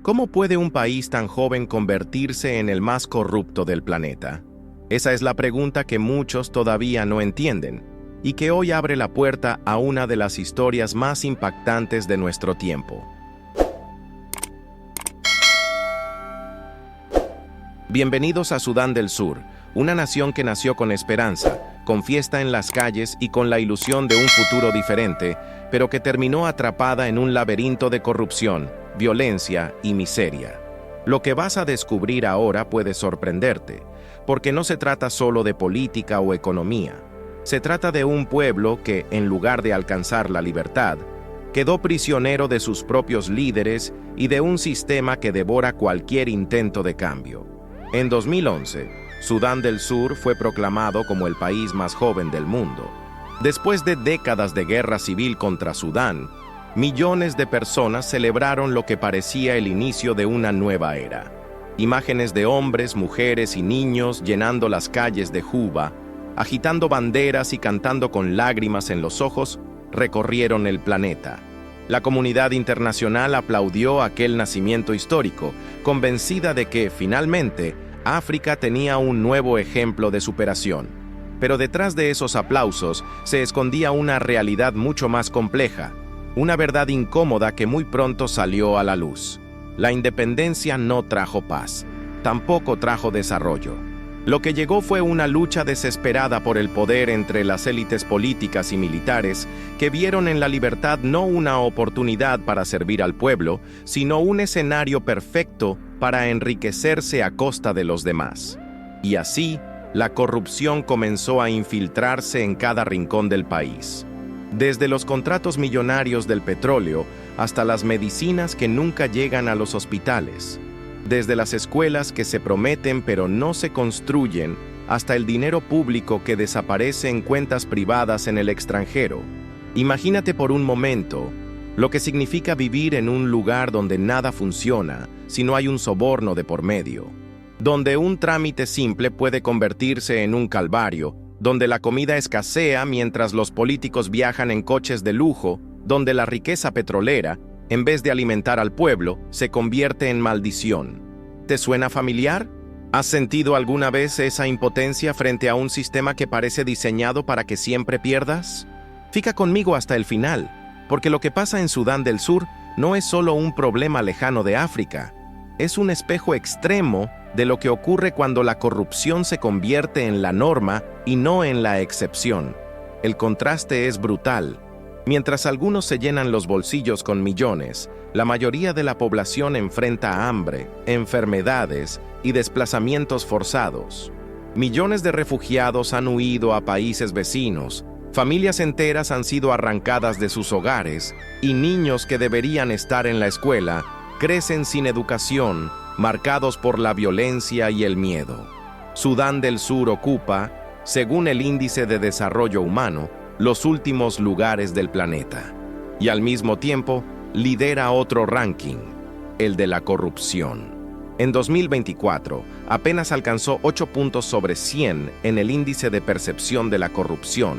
¿Cómo puede un país tan joven convertirse en el más corrupto del planeta? Esa es la pregunta que muchos todavía no entienden y que hoy abre la puerta a una de las historias más impactantes de nuestro tiempo. Bienvenidos a Sudán del Sur, una nación que nació con esperanza, con fiesta en las calles y con la ilusión de un futuro diferente, pero que terminó atrapada en un laberinto de corrupción, violencia y miseria. Lo que vas a descubrir ahora puede sorprenderte, porque no se trata solo de política o economía. Se trata de un pueblo que, en lugar de alcanzar la libertad, quedó prisionero de sus propios líderes y de un sistema que devora cualquier intento de cambio. En 2011, Sudán del Sur fue proclamado como el país más joven del mundo. Después de décadas de guerra civil contra Sudán, millones de personas celebraron lo que parecía el inicio de una nueva era. Imágenes de hombres, mujeres y niños llenando las calles de Juba, agitando banderas y cantando con lágrimas en los ojos, recorrieron el planeta. La comunidad internacional aplaudió aquel nacimiento histórico, convencida de que, finalmente, África tenía un nuevo ejemplo de superación. Pero detrás de esos aplausos se escondía una realidad mucho más compleja, una verdad incómoda que muy pronto salió a la luz. La independencia no trajo paz, tampoco trajo desarrollo. Lo que llegó fue una lucha desesperada por el poder entre las élites políticas y militares que vieron en la libertad no una oportunidad para servir al pueblo, sino un escenario perfecto para enriquecerse a costa de los demás. Y así, la corrupción comenzó a infiltrarse en cada rincón del país. Desde los contratos millonarios del petróleo hasta las medicinas que nunca llegan a los hospitales. Desde las escuelas que se prometen pero no se construyen, hasta el dinero público que desaparece en cuentas privadas en el extranjero. Imagínate por un momento lo que significa vivir en un lugar donde nada funciona si no hay un soborno de por medio, donde un trámite simple puede convertirse en un calvario, donde la comida escasea mientras los políticos viajan en coches de lujo, donde la riqueza petrolera, en vez de alimentar al pueblo, se convierte en maldición. ¿Te suena familiar? ¿Has sentido alguna vez esa impotencia frente a un sistema que parece diseñado para que siempre pierdas? Fica conmigo hasta el final, porque lo que pasa en Sudán del Sur no es solo un problema lejano de África, es un espejo extremo de lo que ocurre cuando la corrupción se convierte en la norma y no en la excepción. El contraste es brutal. Mientras algunos se llenan los bolsillos con millones, la mayoría de la población enfrenta hambre, enfermedades y desplazamientos forzados. Millones de refugiados han huido a países vecinos, familias enteras han sido arrancadas de sus hogares y niños que deberían estar en la escuela crecen sin educación, marcados por la violencia y el miedo. Sudán del Sur ocupa, según el Índice de Desarrollo Humano, los últimos lugares del planeta, y al mismo tiempo lidera otro ranking, el de la corrupción. En 2024, apenas alcanzó 8 puntos sobre 100 en el índice de percepción de la corrupción,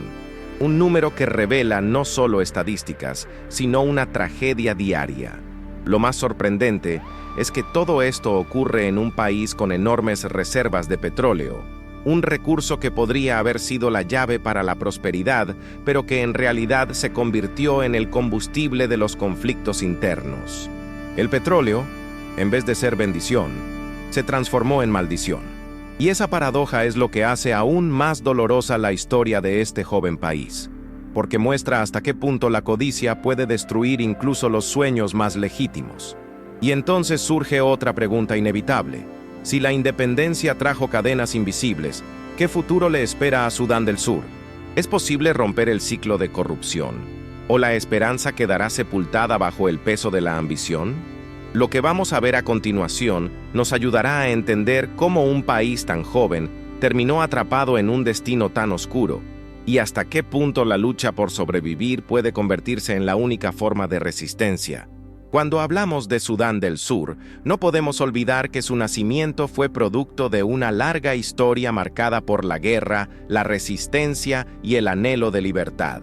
un número que revela no solo estadísticas, sino una tragedia diaria. Lo más sorprendente es que todo esto ocurre en un país con enormes reservas de petróleo, un recurso que podría haber sido la llave para la prosperidad, pero que en realidad se convirtió en el combustible de los conflictos internos. El petróleo, en vez de ser bendición, se transformó en maldición. Y esa paradoja es lo que hace aún más dolorosa la historia de este joven país, porque muestra hasta qué punto la codicia puede destruir incluso los sueños más legítimos. Y entonces surge otra pregunta inevitable. Si la independencia trajo cadenas invisibles, ¿qué futuro le espera a Sudán del Sur? ¿Es posible romper el ciclo de corrupción? ¿O la esperanza quedará sepultada bajo el peso de la ambición? Lo que vamos a ver a continuación nos ayudará a entender cómo un país tan joven terminó atrapado en un destino tan oscuro, y hasta qué punto la lucha por sobrevivir puede convertirse en la única forma de resistencia. Cuando hablamos de Sudán del Sur, no podemos olvidar que su nacimiento fue producto de una larga historia marcada por la guerra, la resistencia y el anhelo de libertad.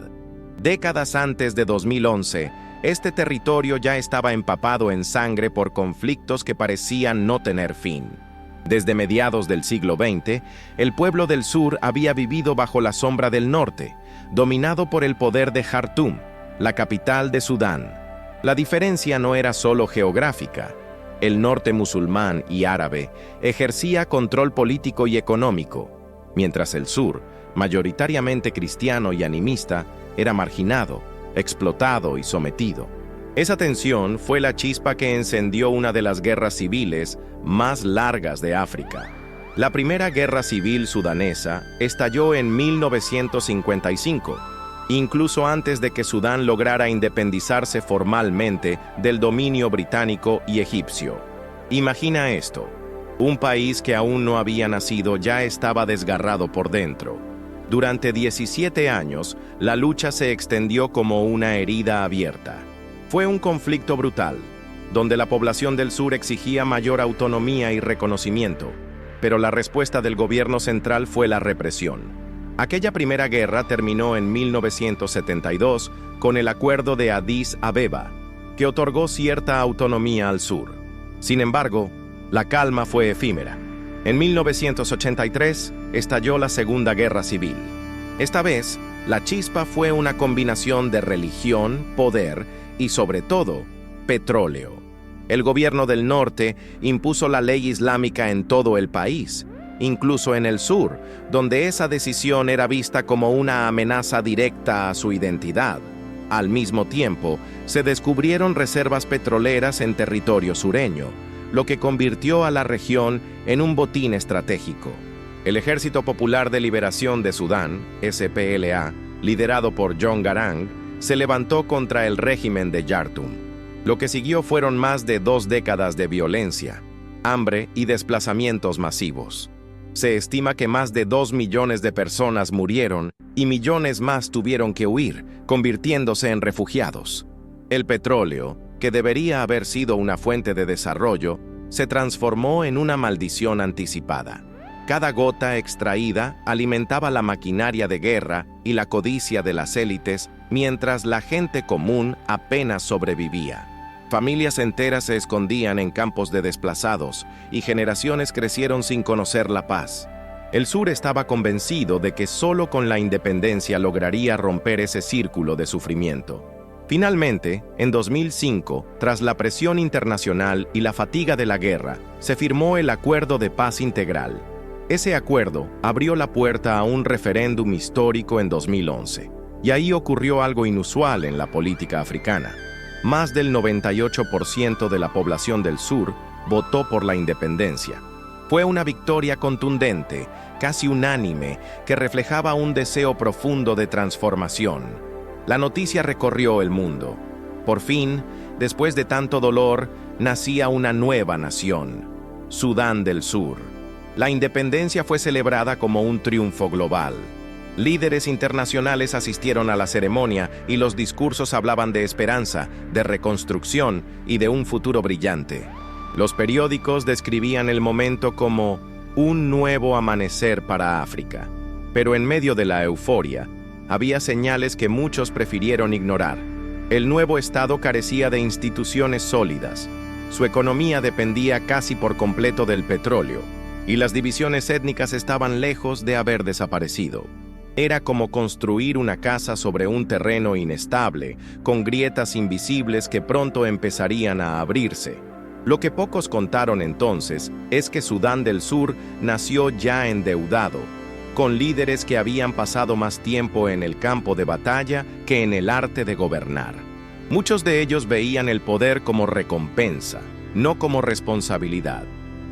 Décadas antes de 2011, Este territorio ya estaba empapado en sangre por conflictos que parecían no tener fin. Desde mediados del siglo XX, el pueblo del sur había vivido bajo la sombra del norte, dominado por el poder de Jartum, la capital de Sudán. La diferencia no era solo geográfica. El norte musulmán y árabe ejercía control político y económico, mientras el sur, mayoritariamente cristiano y animista, era marginado, explotado y sometido. Esa tensión fue la chispa que encendió una de las guerras civiles más largas de África. La primera guerra civil sudanesa estalló en 1955, incluso antes de que Sudán lograra independizarse formalmente del dominio británico y egipcio. Imagina esto: un país que aún no había nacido ya estaba desgarrado por dentro. Durante 17 años, la lucha se extendió como una herida abierta. Fue un conflicto brutal, donde la población del sur exigía mayor autonomía y reconocimiento, pero la respuesta del gobierno central fue la represión. Aquella primera guerra terminó en 1972 con el Acuerdo de Addis Abeba, que otorgó cierta autonomía al sur. Sin embargo, la calma fue efímera. En 1983 estalló la Segunda Guerra Civil. Esta vez, la chispa fue una combinación de religión, poder y, sobre todo, petróleo. El gobierno del norte impuso la ley islámica en todo el país, incluso en el sur, donde esa decisión era vista como una amenaza directa a su identidad. Al mismo tiempo, se descubrieron reservas petroleras en territorio sureño, lo que convirtió a la región en un botín estratégico. El Ejército Popular de Liberación de Sudán, SPLA, liderado por John Garang, se levantó contra el régimen de Jartum. Lo que siguió fueron más de 2 décadas de violencia, hambre y desplazamientos masivos. Se estima que más de 2 millones de personas murieron y millones más tuvieron que huir, convirtiéndose en refugiados. El petróleo, que debería haber sido una fuente de desarrollo, se transformó en una maldición anticipada. Cada gota extraída alimentaba la maquinaria de guerra y la codicia de las élites, mientras la gente común apenas sobrevivía. Familias enteras se escondían en campos de desplazados y generaciones crecieron sin conocer la paz. El sur estaba convencido de que solo con la independencia lograría romper ese círculo de sufrimiento. Finalmente, en 2005, tras la presión internacional y la fatiga de la guerra, se firmó el Acuerdo de Paz Integral. Ese acuerdo abrió la puerta a un referéndum histórico en 2011, y ahí ocurrió algo inusual en la política africana. Más del 98% de la población del sur votó por la independencia. Fue una victoria contundente, casi unánime, que reflejaba un deseo profundo de transformación. La noticia recorrió el mundo. Por fin, después de tanto dolor, nacía una nueva nación, Sudán del Sur. La independencia fue celebrada como un triunfo global. Líderes internacionales asistieron a la ceremonia y los discursos hablaban de esperanza, de reconstrucción y de un futuro brillante. Los periódicos describían el momento como un nuevo amanecer para África. Pero en medio de la euforia, había señales que muchos prefirieron ignorar. El nuevo Estado carecía de instituciones sólidas. Su economía dependía casi por completo del petróleo, y las divisiones étnicas estaban lejos de haber desaparecido. Era como construir una casa sobre un terreno inestable, con grietas invisibles que pronto empezarían a abrirse. Lo que pocos contaron entonces es que Sudán del Sur nació ya endeudado, con líderes que habían pasado más tiempo en el campo de batalla que en el arte de gobernar. Muchos de ellos veían el poder como recompensa, no como responsabilidad.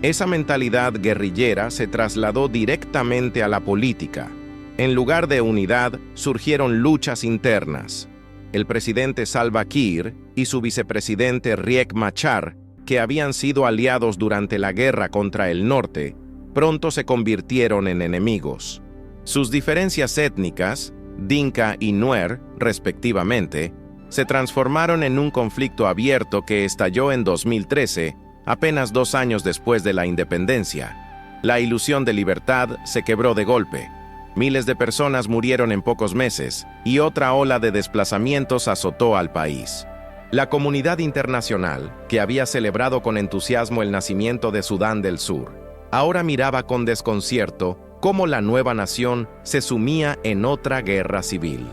Esa mentalidad guerrillera se trasladó directamente a la política. En lugar de unidad, surgieron luchas internas. El presidente Salva Kiir y su vicepresidente Riek Machar, que habían sido aliados durante la guerra contra el norte, pronto se convirtieron en enemigos. Sus diferencias étnicas, Dinka y Nuer, respectivamente, se transformaron en un conflicto abierto que estalló en 2013, apenas 2 años después de la independencia. La ilusión de libertad se quebró de golpe. Miles de personas murieron en pocos meses y otra ola de desplazamientos azotó al país. La comunidad internacional, que había celebrado con entusiasmo el nacimiento de Sudán del Sur, ahora miraba con desconcierto cómo la nueva nación se sumía en otra guerra civil.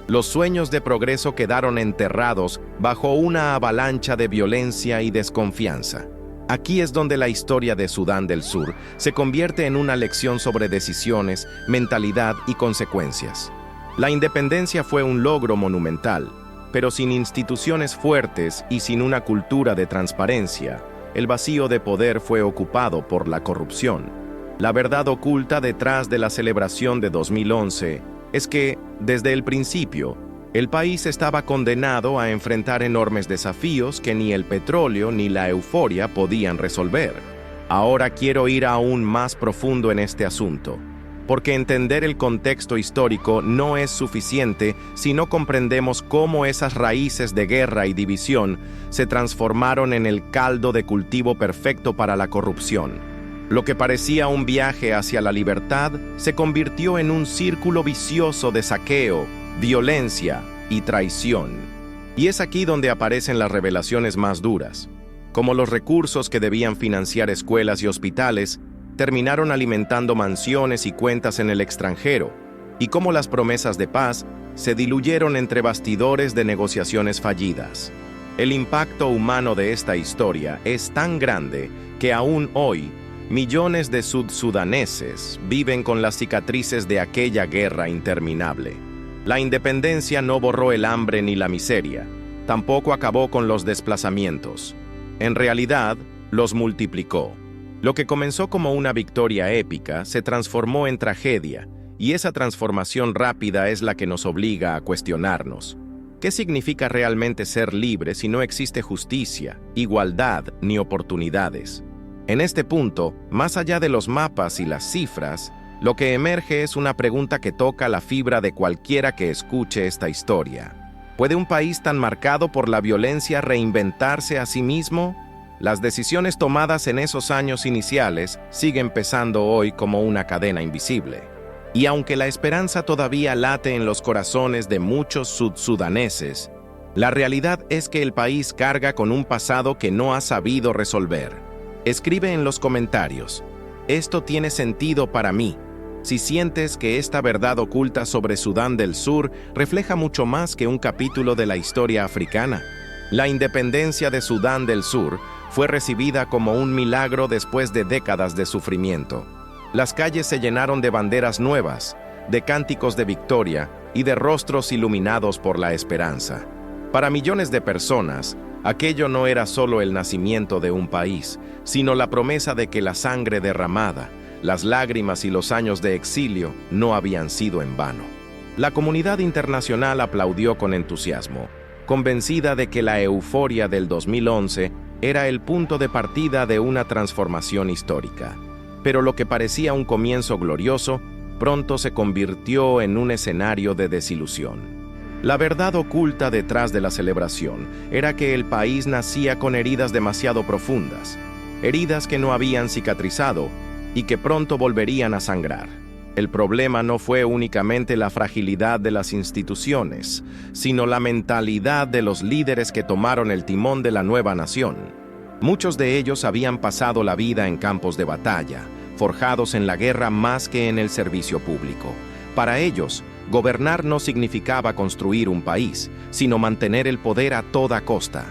Los sueños de progreso quedaron enterrados bajo una avalancha de violencia y desconfianza. Aquí es donde la historia de Sudán del Sur se convierte en una lección sobre decisiones, mentalidad y consecuencias. La independencia fue un logro monumental, pero sin instituciones fuertes y sin una cultura de transparencia, el vacío de poder fue ocupado por la corrupción. La verdad oculta detrás de la celebración de 2011 es que, desde el principio, el país estaba condenado a enfrentar enormes desafíos que ni el petróleo ni la euforia podían resolver. Ahora quiero ir aún más profundo en este asunto, porque entender el contexto histórico no es suficiente si no comprendemos cómo esas raíces de guerra y división se transformaron en el caldo de cultivo perfecto para la corrupción. Lo que parecía un viaje hacia la libertad se convirtió en un círculo vicioso de saqueo, violencia y traición. Y es aquí donde aparecen las revelaciones más duras, como los recursos que debían financiar escuelas y hospitales terminaron alimentando mansiones y cuentas en el extranjero, y cómo las promesas de paz se diluyeron entre bastidores de negociaciones fallidas. El impacto humano de esta historia es tan grande que aún hoy, millones de sudsudaneses viven con las cicatrices de aquella guerra interminable. La independencia no borró el hambre ni la miseria, tampoco acabó con los desplazamientos. En realidad, los multiplicó. Lo que comenzó como una victoria épica se transformó en tragedia, y esa transformación rápida es la que nos obliga a cuestionarnos. ¿Qué significa realmente ser libre si no existe justicia, igualdad ni oportunidades? En este punto, más allá de los mapas y las cifras, lo que emerge es una pregunta que toca la fibra de cualquiera que escuche esta historia. ¿Puede un país tan marcado por la violencia reinventarse a sí mismo? Las decisiones tomadas en esos años iniciales siguen pesando hoy como una cadena invisible. Y aunque la esperanza todavía late en los corazones de muchos sudsudaneses, la realidad es que el país carga con un pasado que no ha sabido resolver. Escribe en los comentarios: esto tiene sentido para mí. Si sientes que esta verdad oculta sobre Sudán del Sur refleja mucho más que un capítulo de la historia africana. La independencia de Sudán del Sur fue recibida como un milagro después de décadas de sufrimiento. Las calles se llenaron de banderas nuevas, de cánticos de victoria y de rostros iluminados por la esperanza. Para millones de personas, aquello no era solo el nacimiento de un país, sino la promesa de que la sangre derramada, las lágrimas y los años de exilio no habían sido en vano. La comunidad internacional aplaudió con entusiasmo, convencida de que la euforia del 2011 era el punto de partida de una transformación histórica. Pero lo que parecía un comienzo glorioso, pronto se convirtió en un escenario de desilusión. La verdad oculta detrás de la celebración era que el país nacía con heridas demasiado profundas, heridas que no habían cicatrizado y que pronto volverían a sangrar. El problema no fue únicamente la fragilidad de las instituciones, sino la mentalidad de los líderes que tomaron el timón de la nueva nación. Muchos de ellos habían pasado la vida en campos de batalla, forjados en la guerra más que en el servicio público. Para ellos, gobernar no significaba construir un país, sino mantener el poder a toda costa.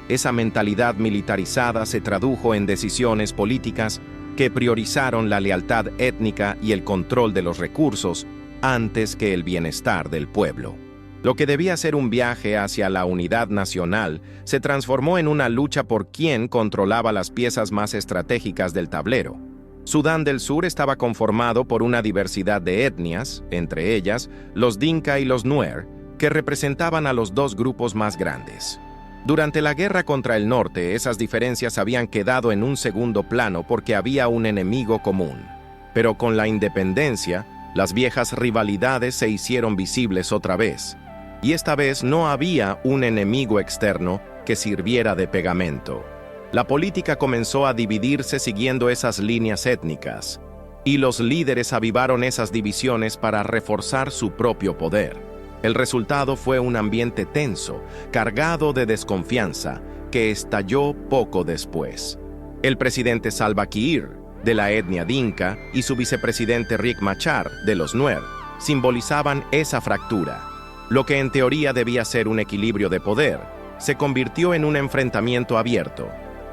Esa mentalidad militarizada se tradujo en decisiones políticas que priorizaron la lealtad étnica y el control de los recursos antes que el bienestar del pueblo. Lo que debía ser un viaje hacia la unidad nacional se transformó en una lucha por quién controlaba las piezas más estratégicas del tablero. Sudán del Sur estaba conformado por una diversidad de etnias, entre ellas los Dinka y los Nuer, que representaban a los dos grupos más grandes. Durante la guerra contra el norte, esas diferencias habían quedado en un segundo plano porque había un enemigo común. Pero con la independencia, las viejas rivalidades se hicieron visibles otra vez. Y esta vez no había un enemigo externo que sirviera de pegamento. La política comenzó a dividirse siguiendo esas líneas étnicas, y los líderes avivaron esas divisiones para reforzar su propio poder. El resultado fue un ambiente tenso, cargado de desconfianza, que estalló poco después. El presidente Salva Kiir, de la etnia dinka, y su vicepresidente Riek Machar, de los Nuer, simbolizaban esa fractura. Lo que en teoría debía ser un equilibrio de poder, se convirtió en un enfrentamiento abierto.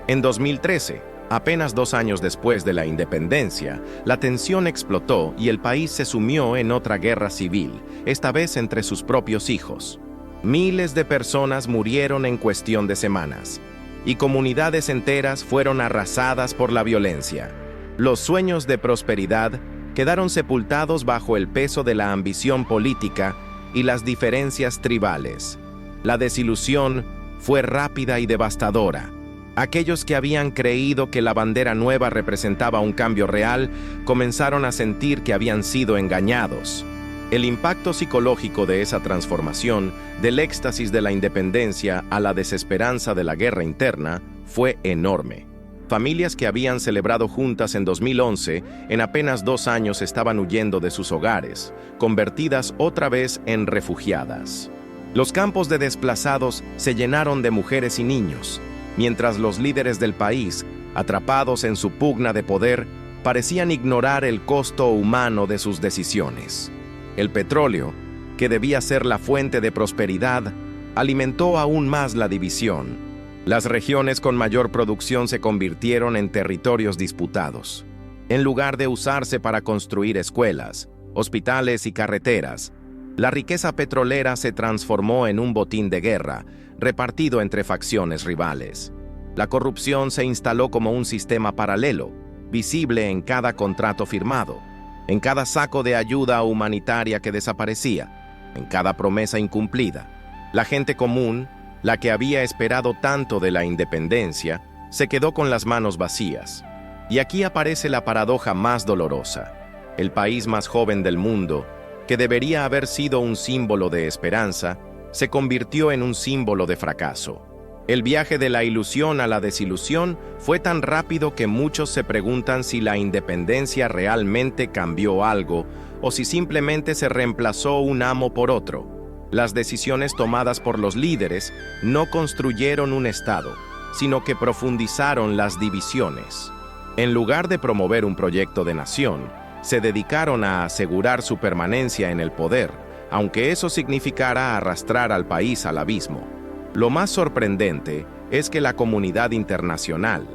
En 2013, apenas 2 años después de la independencia, la tensión explotó y el país se sumió en otra guerra civil, esta vez entre sus propios hijos. Miles de personas murieron en cuestión de semanas, y comunidades enteras fueron arrasadas por la violencia. Los sueños de prosperidad quedaron sepultados bajo el peso de la ambición política y las diferencias tribales. La desilusión fue rápida y devastadora. Aquellos que habían creído que la bandera nueva representaba un cambio real, comenzaron a sentir que habían sido engañados. El impacto psicológico de esa transformación, del éxtasis de la independencia a la desesperanza de la guerra interna, fue enorme. Familias que habían celebrado juntas en 2011, en apenas 2 años estaban huyendo de sus hogares, convertidas otra vez en refugiadas. Los campos de desplazados se llenaron de mujeres y niños, mientras los líderes del país, atrapados en su pugna de poder, parecían ignorar el costo humano de sus decisiones. El petróleo, que debía ser la fuente de prosperidad, alimentó aún más la división. Las regiones con mayor producción se convirtieron en territorios disputados. En lugar de usarse para construir escuelas, hospitales y carreteras, la riqueza petrolera se transformó en un botín de guerra, repartido entre facciones rivales. La corrupción se instaló como un sistema paralelo, visible en cada contrato firmado, en cada saco de ayuda humanitaria que desaparecía, en cada promesa incumplida. La gente común, la que había esperado tanto de la independencia, se quedó con las manos vacías. Y aquí aparece la paradoja más dolorosa. El país más joven del mundo, que debería haber sido un símbolo de esperanza, se convirtió en un símbolo de fracaso. El viaje de la ilusión a la desilusión fue tan rápido que muchos se preguntan si la independencia realmente cambió algo o si simplemente se reemplazó un amo por otro. Las decisiones tomadas por los líderes no construyeron un Estado, sino que profundizaron las divisiones. En lugar de promover un proyecto de nación, se dedicaron a asegurar su permanencia en el poder, aunque eso significara arrastrar al país al abismo. Lo más sorprendente es que la comunidad internacional,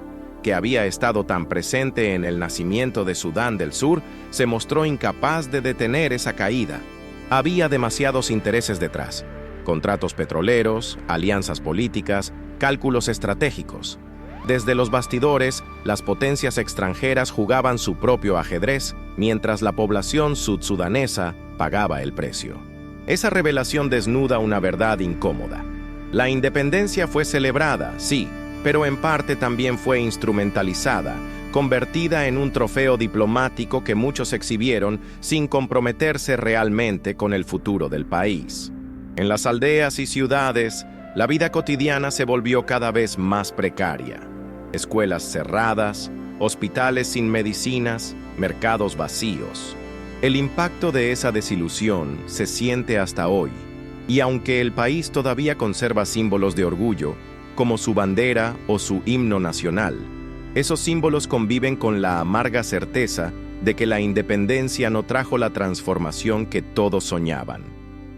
que había estado tan presente en el nacimiento de Sudán del Sur, se mostró incapaz de detener esa caída. Había demasiados intereses detrás: contratos petroleros, alianzas políticas, cálculos estratégicos. Desde los bastidores, las potencias extranjeras jugaban su propio ajedrez, mientras la población sudsudanesa pagaba el precio. Esa revelación desnuda una verdad incómoda. La independencia fue celebrada, sí, pero en parte también fue instrumentalizada, convertida en un trofeo diplomático que muchos exhibieron sin comprometerse realmente con el futuro del país. En las aldeas y ciudades, la vida cotidiana se volvió cada vez más precaria. Escuelas cerradas, hospitales sin medicinas, mercados vacíos. El impacto de esa desilusión se siente hasta hoy, y aunque el país todavía conserva símbolos de orgullo, como su bandera o su himno nacional, esos símbolos conviven con la amarga certeza de que la independencia no trajo la transformación que todos soñaban.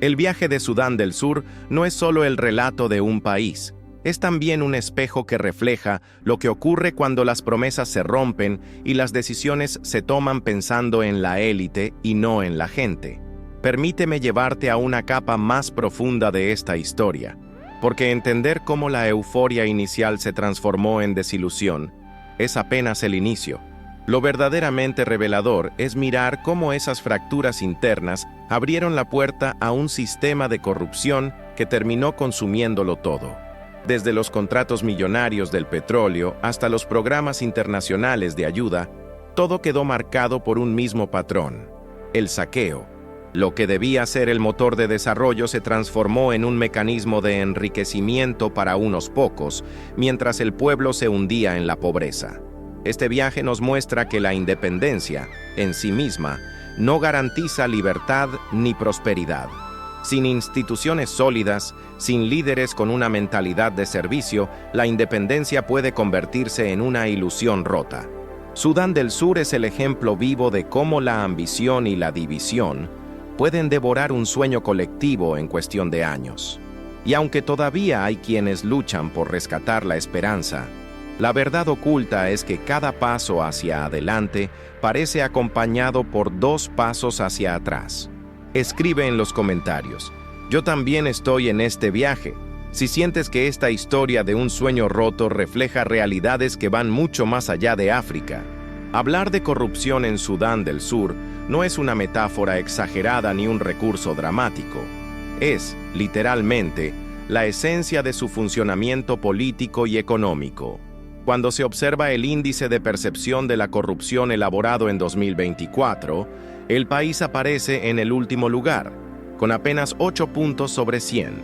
El viaje de Sudán del Sur no es solo el relato de un país, es también un espejo que refleja lo que ocurre cuando las promesas se rompen y las decisiones se toman pensando en la élite y no en la gente. Permíteme llevarte a una capa más profunda de esta historia, porque entender cómo la euforia inicial se transformó en desilusión es apenas el inicio. Lo verdaderamente revelador es mirar cómo esas fracturas internas abrieron la puerta a un sistema de corrupción que terminó consumiéndolo todo. Desde los contratos millonarios del petróleo hasta los programas internacionales de ayuda, todo quedó marcado por un mismo patrón: el saqueo. Lo que debía ser el motor de desarrollo se transformó en un mecanismo de enriquecimiento para unos pocos, mientras el pueblo se hundía en la pobreza. Este viaje nos muestra que la independencia, en sí misma, no garantiza libertad ni prosperidad. Sin instituciones sólidas, sin líderes con una mentalidad de servicio, la independencia puede convertirse en una ilusión rota. Sudán del Sur es el ejemplo vivo de cómo la ambición y la división pueden devorar un sueño colectivo en cuestión de años. Y aunque todavía hay quienes luchan por rescatar la esperanza, la verdad oculta es que cada paso hacia adelante parece acompañado por 2 pasos hacia atrás. Escribe en los comentarios: yo también estoy en este viaje. Si sientes que esta historia de un sueño roto refleja realidades que van mucho más allá de África. Hablar de corrupción en Sudán del Sur no es una metáfora exagerada ni un recurso dramático. Es, literalmente, la esencia de su funcionamiento político y económico. Cuando se observa el índice de percepción de la corrupción elaborado en 2024, el país aparece en el último lugar, con apenas 8 puntos sobre 100.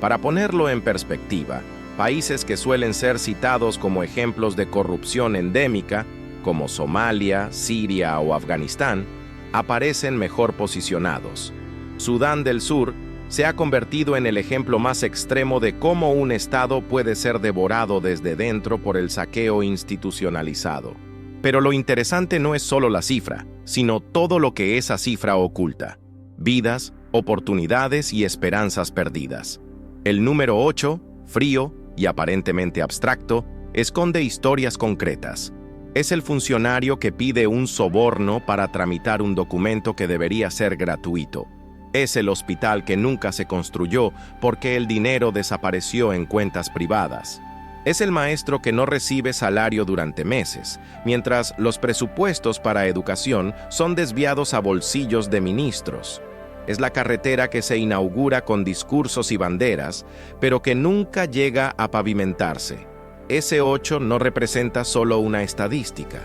Para ponerlo en perspectiva, países que suelen ser citados como ejemplos de corrupción endémica, como Somalia, Siria o Afganistán, aparecen mejor posicionados. Sudán del Sur se ha convertido en el ejemplo más extremo de cómo un Estado puede ser devorado desde dentro por el saqueo institucionalizado. Pero lo interesante no es solo la cifra, sino todo lo que esa cifra oculta: vidas, oportunidades y esperanzas perdidas. El número 8, frío y aparentemente abstracto, esconde historias concretas. Es el funcionario que pide un soborno para tramitar un documento que debería ser gratuito. Es el hospital que nunca se construyó porque el dinero desapareció en cuentas privadas. Es el maestro que no recibe salario durante meses, mientras los presupuestos para educación son desviados a bolsillos de ministros. Es la carretera que se inaugura con discursos y banderas, pero que nunca llega a pavimentarse. Ese 8 no representa solo una estadística.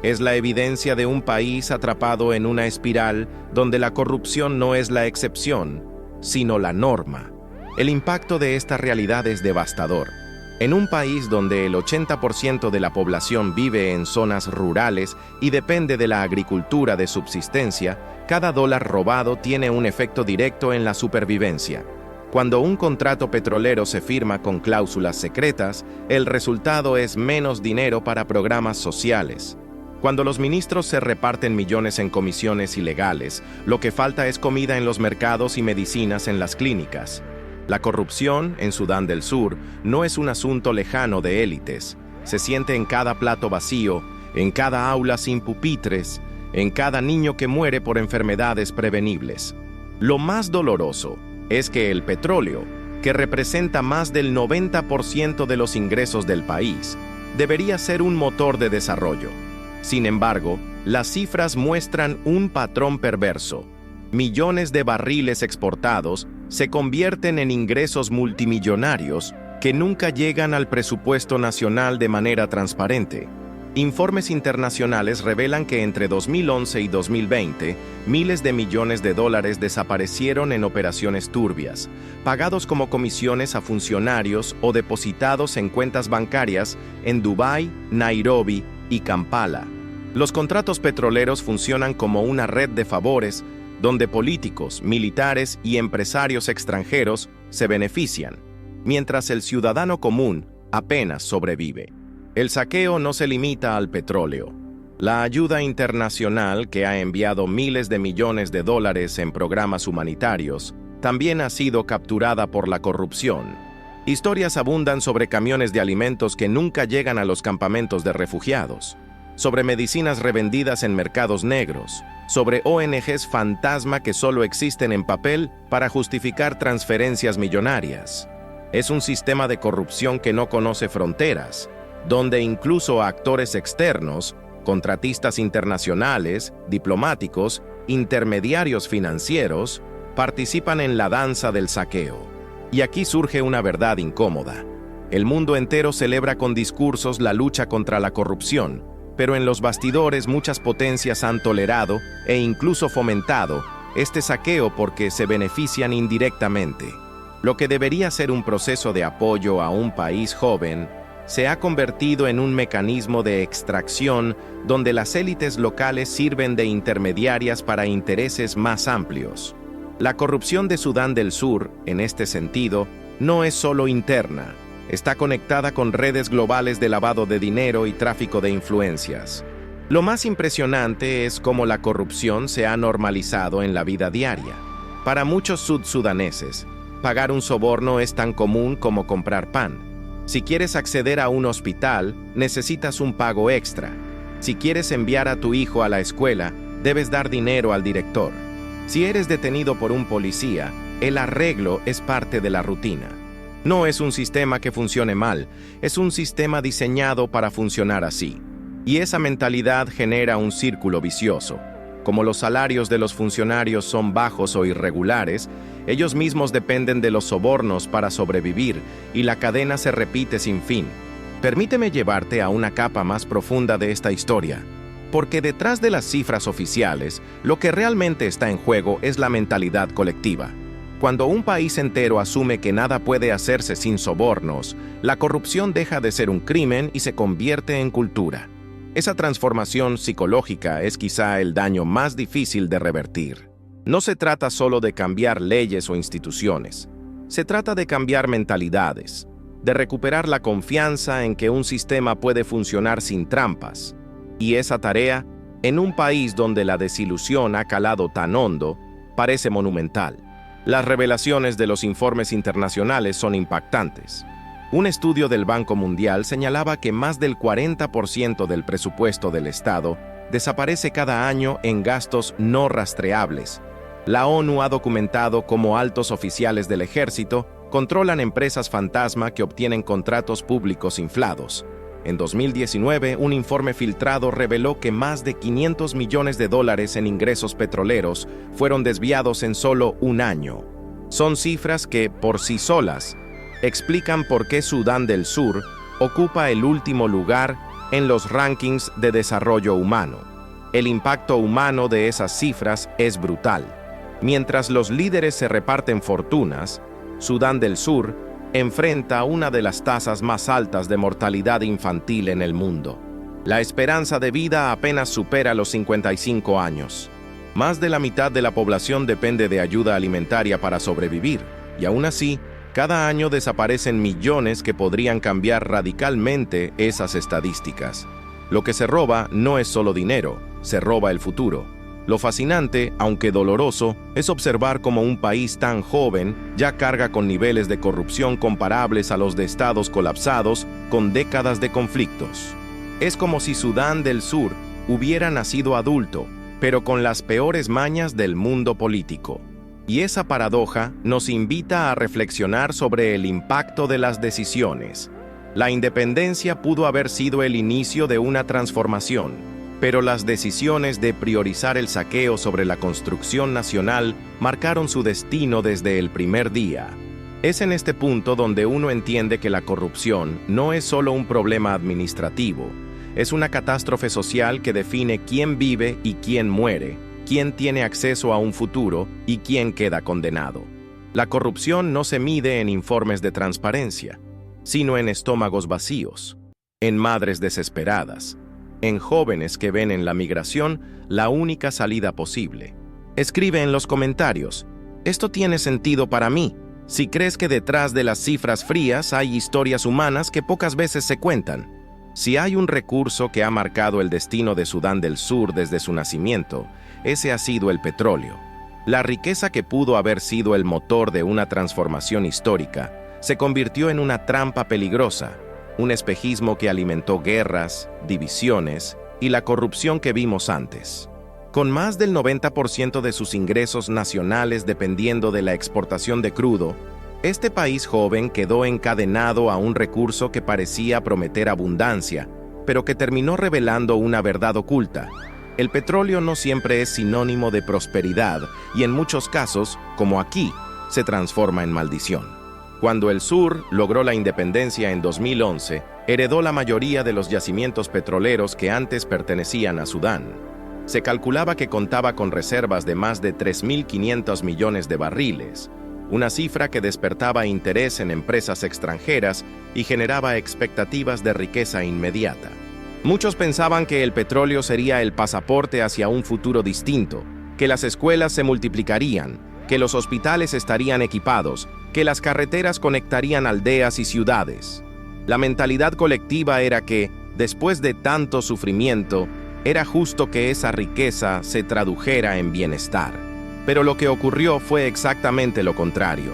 Es la evidencia de un país atrapado en una espiral donde la corrupción no es la excepción, sino la norma. El impacto de esta realidad es devastador. En un país donde el 80% de la población vive en zonas rurales y depende de la agricultura de subsistencia, cada dólar robado tiene un efecto directo en la supervivencia. Cuando un contrato petrolero se firma con cláusulas secretas, el resultado es menos dinero para programas sociales. Cuando los ministros se reparten millones en comisiones ilegales, lo que falta es comida en los mercados y medicinas en las clínicas. La corrupción en Sudán del Sur no es un asunto lejano de élites. Se siente en cada plato vacío, en cada aula sin pupitres, en cada niño que muere por enfermedades prevenibles. Lo más doloroso es que el petróleo, que representa más del 90% de los ingresos del país, debería ser un motor de desarrollo. Sin embargo, las cifras muestran un patrón perverso. Millones de barriles exportados se convierten en ingresos multimillonarios que nunca llegan al presupuesto nacional de manera transparente. Informes internacionales revelan que entre 2011 y 2020, miles de millones de dólares desaparecieron en operaciones turbias, pagados como comisiones a funcionarios o depositados en cuentas bancarias en Dubái, Nairobi y Kampala. Los contratos petroleros funcionan como una red de favores donde políticos, militares y empresarios extranjeros se benefician, mientras el ciudadano común apenas sobrevive. El saqueo no se limita al petróleo. La ayuda internacional, que ha enviado miles de millones de dólares en programas humanitarios, también ha sido capturada por la corrupción. Historias abundan sobre camiones de alimentos que nunca llegan a los campamentos de refugiados, sobre medicinas revendidas en mercados negros, sobre ONGs fantasma que solo existen en papel para justificar transferencias millonarias. Es un sistema de corrupción que no conoce fronteras, donde incluso actores externos, contratistas internacionales, diplomáticos, intermediarios financieros, participan en la danza del saqueo. Y aquí surge una verdad incómoda. El mundo entero celebra con discursos la lucha contra la corrupción, pero en los bastidores muchas potencias han tolerado e incluso fomentado este saqueo porque se benefician indirectamente. Lo que debería ser un proceso de apoyo a un país joven se ha convertido en un mecanismo de extracción donde las élites locales sirven de intermediarias para intereses más amplios. La corrupción de Sudán del Sur, en este sentido, no es solo interna, está conectada con redes globales de lavado de dinero y tráfico de influencias. Lo más impresionante es cómo la corrupción se ha normalizado en la vida diaria. Para muchos sudsudaneses, pagar un soborno es tan común como comprar pan. Si quieres acceder a un hospital, necesitas un pago extra. Si quieres enviar a tu hijo a la escuela, debes dar dinero al director. Si eres detenido por un policía, el arreglo es parte de la rutina. No es un sistema que funcione mal, es un sistema diseñado para funcionar así. Y esa mentalidad genera un círculo vicioso. Como los salarios de los funcionarios son bajos o irregulares, ellos mismos dependen de los sobornos para sobrevivir y la cadena se repite sin fin. Permíteme llevarte a una capa más profunda de esta historia, porque detrás de las cifras oficiales, lo que realmente está en juego es la mentalidad colectiva. Cuando un país entero asume que nada puede hacerse sin sobornos, la corrupción deja de ser un crimen y se convierte en cultura. Esa transformación psicológica es quizá el daño más difícil de revertir. No se trata solo de cambiar leyes o instituciones. Se trata de cambiar mentalidades, de recuperar la confianza en que un sistema puede funcionar sin trampas. Y esa tarea, en un país donde la desilusión ha calado tan hondo, parece monumental. Las revelaciones de los informes internacionales son impactantes. Un estudio del Banco Mundial señalaba que más del 40% del presupuesto del Estado desaparece cada año en gastos no rastreables. La ONU ha documentado cómo altos oficiales del ejército controlan empresas fantasma que obtienen contratos públicos inflados. En 2019, un informe filtrado reveló que más de $500 millones en ingresos petroleros fueron desviados en solo un año. Son cifras que, por sí solas, explican por qué Sudán del Sur ocupa el último lugar en los rankings de desarrollo humano. El impacto humano de esas cifras es brutal. Mientras los líderes se reparten fortunas, Sudán del Sur enfrenta una de las tasas más altas de mortalidad infantil en el mundo. La esperanza de vida apenas supera los 55 años. Más de la mitad de la población depende de ayuda alimentaria para sobrevivir, y aún así, cada año desaparecen millones que podrían cambiar radicalmente esas estadísticas. Lo que se roba no es solo dinero, se roba el futuro. Lo fascinante, aunque doloroso, es observar cómo un país tan joven ya carga con niveles de corrupción comparables a los de estados colapsados con décadas de conflictos. Es como si Sudán del Sur hubiera nacido adulto, pero con las peores mañas del mundo político. Y esa paradoja nos invita a reflexionar sobre el impacto de las decisiones. La independencia pudo haber sido el inicio de una transformación, pero las decisiones de priorizar el saqueo sobre la construcción nacional marcaron su destino desde el primer día. Es en este punto donde uno entiende que la corrupción no es solo un problema administrativo, es una catástrofe social que define quién vive y quién muere, quién tiene acceso a un futuro y quién queda condenado. La corrupción no se mide en informes de transparencia, sino en estómagos vacíos, en madres desesperadas, en jóvenes que ven en la migración la única salida posible. Escribe en los comentarios, ¿esto tiene sentido para mí? Si crees que detrás de las cifras frías hay historias humanas que pocas veces se cuentan. Si hay un recurso que ha marcado el destino de Sudán del Sur desde su nacimiento, ese ha sido el petróleo. La riqueza que pudo haber sido el motor de una transformación histórica se convirtió en una trampa peligrosa, un espejismo que alimentó guerras, divisiones y la corrupción que vimos antes. Con más del 90% de sus ingresos nacionales dependiendo de la exportación de crudo, este país joven quedó encadenado a un recurso que parecía prometer abundancia, pero que terminó revelando una verdad oculta. El petróleo no siempre es sinónimo de prosperidad y en muchos casos, como aquí, se transforma en maldición. Cuando el sur logró la independencia en 2011, heredó la mayoría de los yacimientos petroleros que antes pertenecían a Sudán. Se calculaba que contaba con reservas de más de 3.500 millones de barriles, una cifra que despertaba interés en empresas extranjeras y generaba expectativas de riqueza inmediata. Muchos pensaban que el petróleo sería el pasaporte hacia un futuro distinto, que las escuelas se multiplicarían, que los hospitales estarían equipados, que las carreteras conectarían aldeas y ciudades. La mentalidad colectiva era que, después de tanto sufrimiento, era justo que esa riqueza se tradujera en bienestar. Pero lo que ocurrió fue exactamente lo contrario.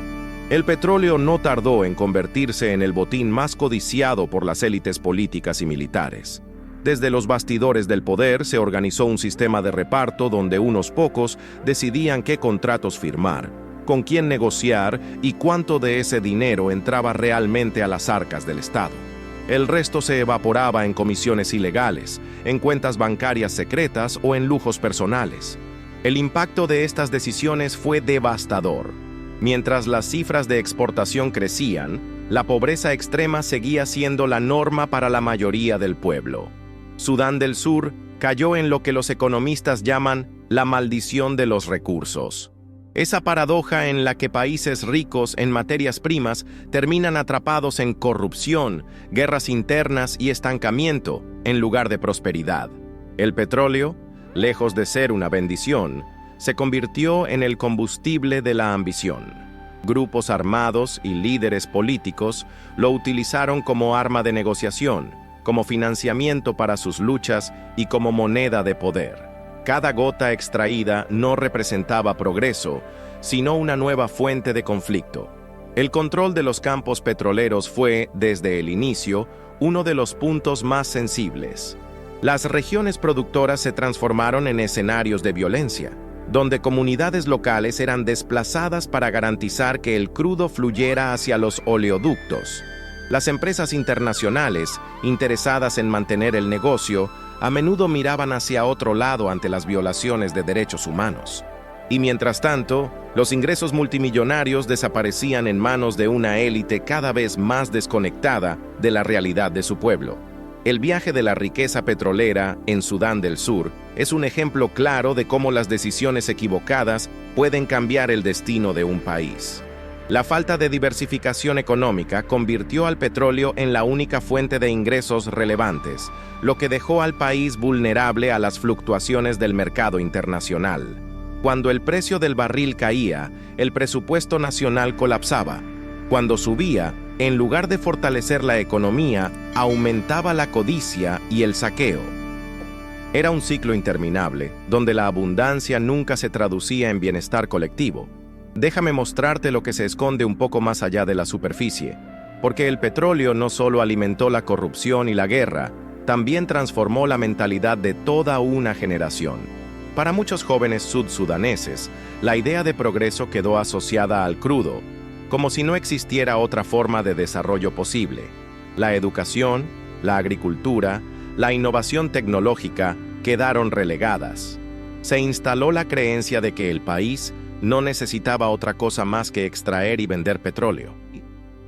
El petróleo no tardó en convertirse en el botín más codiciado por las élites políticas y militares. Desde los bastidores del poder se organizó un sistema de reparto donde unos pocos decidían qué contratos firmar, con quién negociar y cuánto de ese dinero entraba realmente a las arcas del Estado. El resto se evaporaba en comisiones ilegales, en cuentas bancarias secretas o en lujos personales. El impacto de estas decisiones fue devastador. Mientras las cifras de exportación crecían, la pobreza extrema seguía siendo la norma para la mayoría del pueblo. Sudán del Sur cayó en lo que los economistas llaman la maldición de los recursos. Esa paradoja en la que países ricos en materias primas terminan atrapados en corrupción, guerras internas y estancamiento, en lugar de prosperidad. El petróleo, lejos de ser una bendición, se convirtió en el combustible de la ambición. Grupos armados y líderes políticos lo utilizaron como arma de negociación, como financiamiento para sus luchas y como moneda de poder. Cada gota extraída no representaba progreso, sino una nueva fuente de conflicto. El control de los campos petroleros fue, desde el inicio, uno de los puntos más sensibles. Las regiones productoras se transformaron en escenarios de violencia, donde comunidades locales eran desplazadas para garantizar que el crudo fluyera hacia los oleoductos. Las empresas internacionales, interesadas en mantener el negocio, a menudo miraban hacia otro lado ante las violaciones de derechos humanos. Y mientras tanto, los ingresos multimillonarios desaparecían en manos de una élite cada vez más desconectada de la realidad de su pueblo. El viaje de la riqueza petrolera en Sudán del Sur es un ejemplo claro de cómo las decisiones equivocadas pueden cambiar el destino de un país. La falta de diversificación económica convirtió al petróleo en la única fuente de ingresos relevantes, lo que dejó al país vulnerable a las fluctuaciones del mercado internacional. Cuando el precio del barril caía, el presupuesto nacional colapsaba. Cuando subía, en lugar de fortalecer la economía, aumentaba la codicia y el saqueo. Era un ciclo interminable, donde la abundancia nunca se traducía en bienestar colectivo. Déjame mostrarte lo que se esconde un poco más allá de la superficie, porque el petróleo no solo alimentó la corrupción y la guerra, también transformó la mentalidad de toda una generación. Para muchos jóvenes sudsudaneses, la idea de progreso quedó asociada al crudo, como si no existiera otra forma de desarrollo posible. La educación, la agricultura, la innovación tecnológica quedaron relegadas. Se instaló la creencia de que el país no necesitaba otra cosa más que extraer y vender petróleo.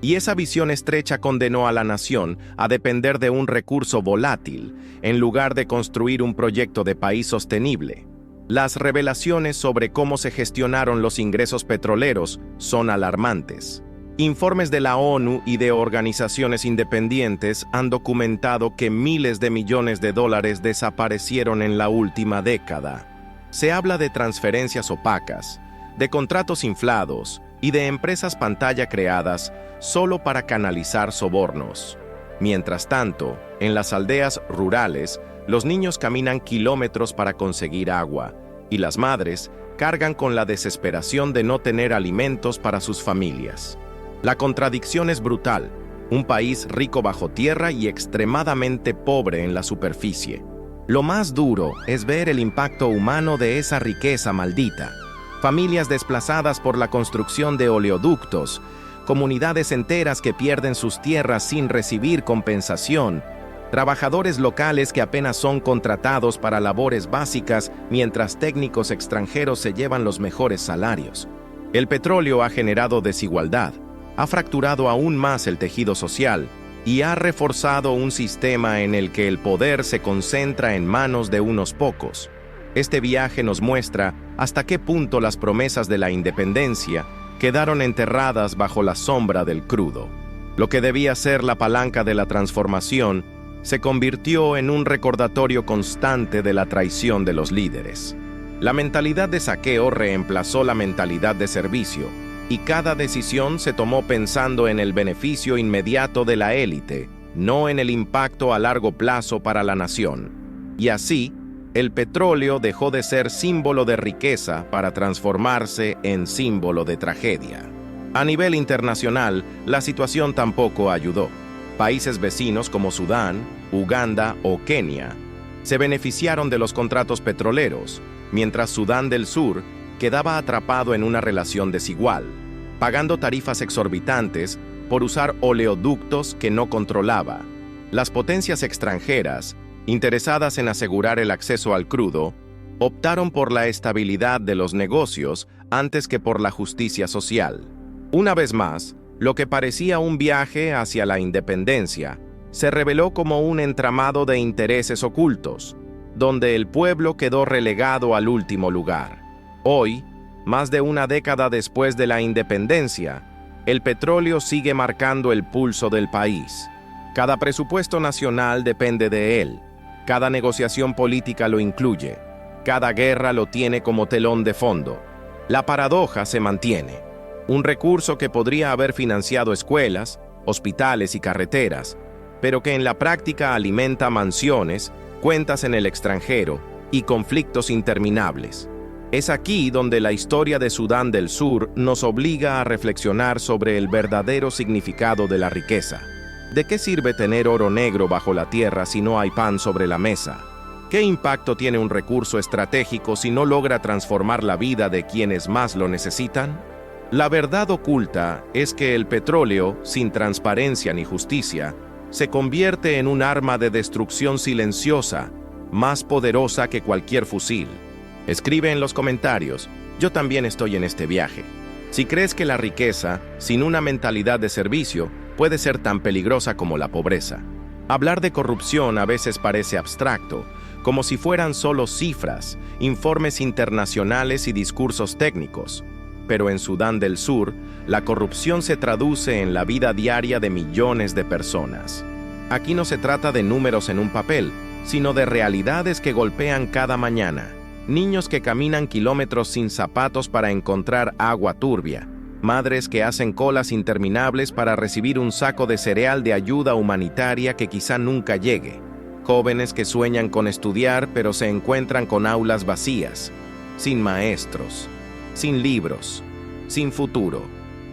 Y esa visión estrecha condenó a la nación a depender de un recurso volátil, en lugar de construir un proyecto de país sostenible. Las revelaciones sobre cómo se gestionaron los ingresos petroleros son alarmantes. Informes de la ONU y de organizaciones independientes han documentado que miles de millones de dólares desaparecieron en la última década. Se habla de transferencias opacas, de contratos inflados y de empresas pantalla creadas solo para canalizar sobornos. Mientras tanto, en las aldeas rurales, los niños caminan kilómetros para conseguir agua, y las madres cargan con la desesperación de no tener alimentos para sus familias. La contradicción es brutal: un país rico bajo tierra y extremadamente pobre en la superficie. Lo más duro es ver el impacto humano de esa riqueza maldita. Familias desplazadas por la construcción de oleoductos, comunidades enteras que pierden sus tierras sin recibir compensación, trabajadores locales que apenas son contratados para labores básicas mientras técnicos extranjeros se llevan los mejores salarios. El petróleo ha generado desigualdad, ha fracturado aún más el tejido social y ha reforzado un sistema en el que el poder se concentra en manos de unos pocos. Este viaje nos muestra hasta qué punto las promesas de la independencia quedaron enterradas bajo la sombra del crudo. Lo que debía ser la palanca de la transformación se convirtió en un recordatorio constante de la traición de los líderes. La mentalidad de saqueo reemplazó la mentalidad de servicio, y cada decisión se tomó pensando en el beneficio inmediato de la élite, no en el impacto a largo plazo para la nación. Y así, el petróleo dejó de ser símbolo de riqueza para transformarse en símbolo de tragedia. A nivel internacional, la situación tampoco ayudó. Países vecinos como Sudán, Uganda o Kenia se beneficiaron de los contratos petroleros, mientras Sudán del Sur quedaba atrapado en una relación desigual, pagando tarifas exorbitantes por usar oleoductos que no controlaba. Las potencias extranjeras, interesadas en asegurar el acceso al crudo, optaron por la estabilidad de los negocios antes que por la justicia social. Una vez más, lo que parecía un viaje hacia la independencia se reveló como un entramado de intereses ocultos, donde el pueblo quedó relegado al último lugar. Hoy, más de una década después de la independencia, el petróleo sigue marcando el pulso del país. Cada presupuesto nacional depende de él. Cada negociación política lo incluye. Cada guerra lo tiene como telón de fondo. La paradoja se mantiene. Un recurso que podría haber financiado escuelas, hospitales y carreteras, pero que en la práctica alimenta mansiones, cuentas en el extranjero y conflictos interminables. Es aquí donde la historia de Sudán del Sur nos obliga a reflexionar sobre el verdadero significado de la riqueza. ¿De qué sirve tener oro negro bajo la tierra si no hay pan sobre la mesa? ¿Qué impacto tiene un recurso estratégico si no logra transformar la vida de quienes más lo necesitan? La verdad oculta es que el petróleo, sin transparencia ni justicia, se convierte en un arma de destrucción silenciosa, más poderosa que cualquier fusil. Escribe en los comentarios, yo también estoy en este viaje. Si crees que la riqueza, sin una mentalidad de servicio, puede ser tan peligrosa como la pobreza. Hablar de corrupción a veces parece abstracto, como si fueran solo cifras, informes internacionales y discursos técnicos. Pero en Sudán del Sur, la corrupción se traduce en la vida diaria de millones de personas. Aquí no se trata de números en un papel, sino de realidades que golpean cada mañana. Niños que caminan kilómetros sin zapatos para encontrar agua turbia. Madres que hacen colas interminables para recibir un saco de cereal de ayuda humanitaria que quizá nunca llegue. Jóvenes que sueñan con estudiar pero se encuentran con aulas vacías, sin maestros, sin libros, sin futuro.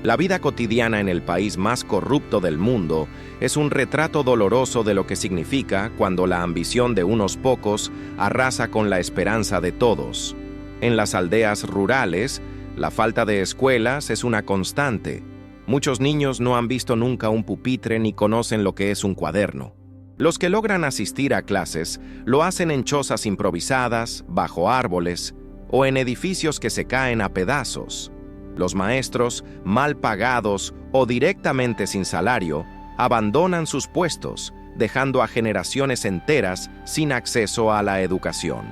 La vida cotidiana en el país más corrupto del mundo es un retrato doloroso de lo que significa cuando la ambición de unos pocos arrasa con la esperanza de todos. En las aldeas rurales, la falta de escuelas es una constante. Muchos niños no han visto nunca un pupitre ni conocen lo que es un cuaderno. Los que logran asistir a clases lo hacen en chozas improvisadas, bajo árboles o en edificios que se caen a pedazos. Los maestros, mal pagados o directamente sin salario, abandonan sus puestos, dejando a generaciones enteras sin acceso a la educación.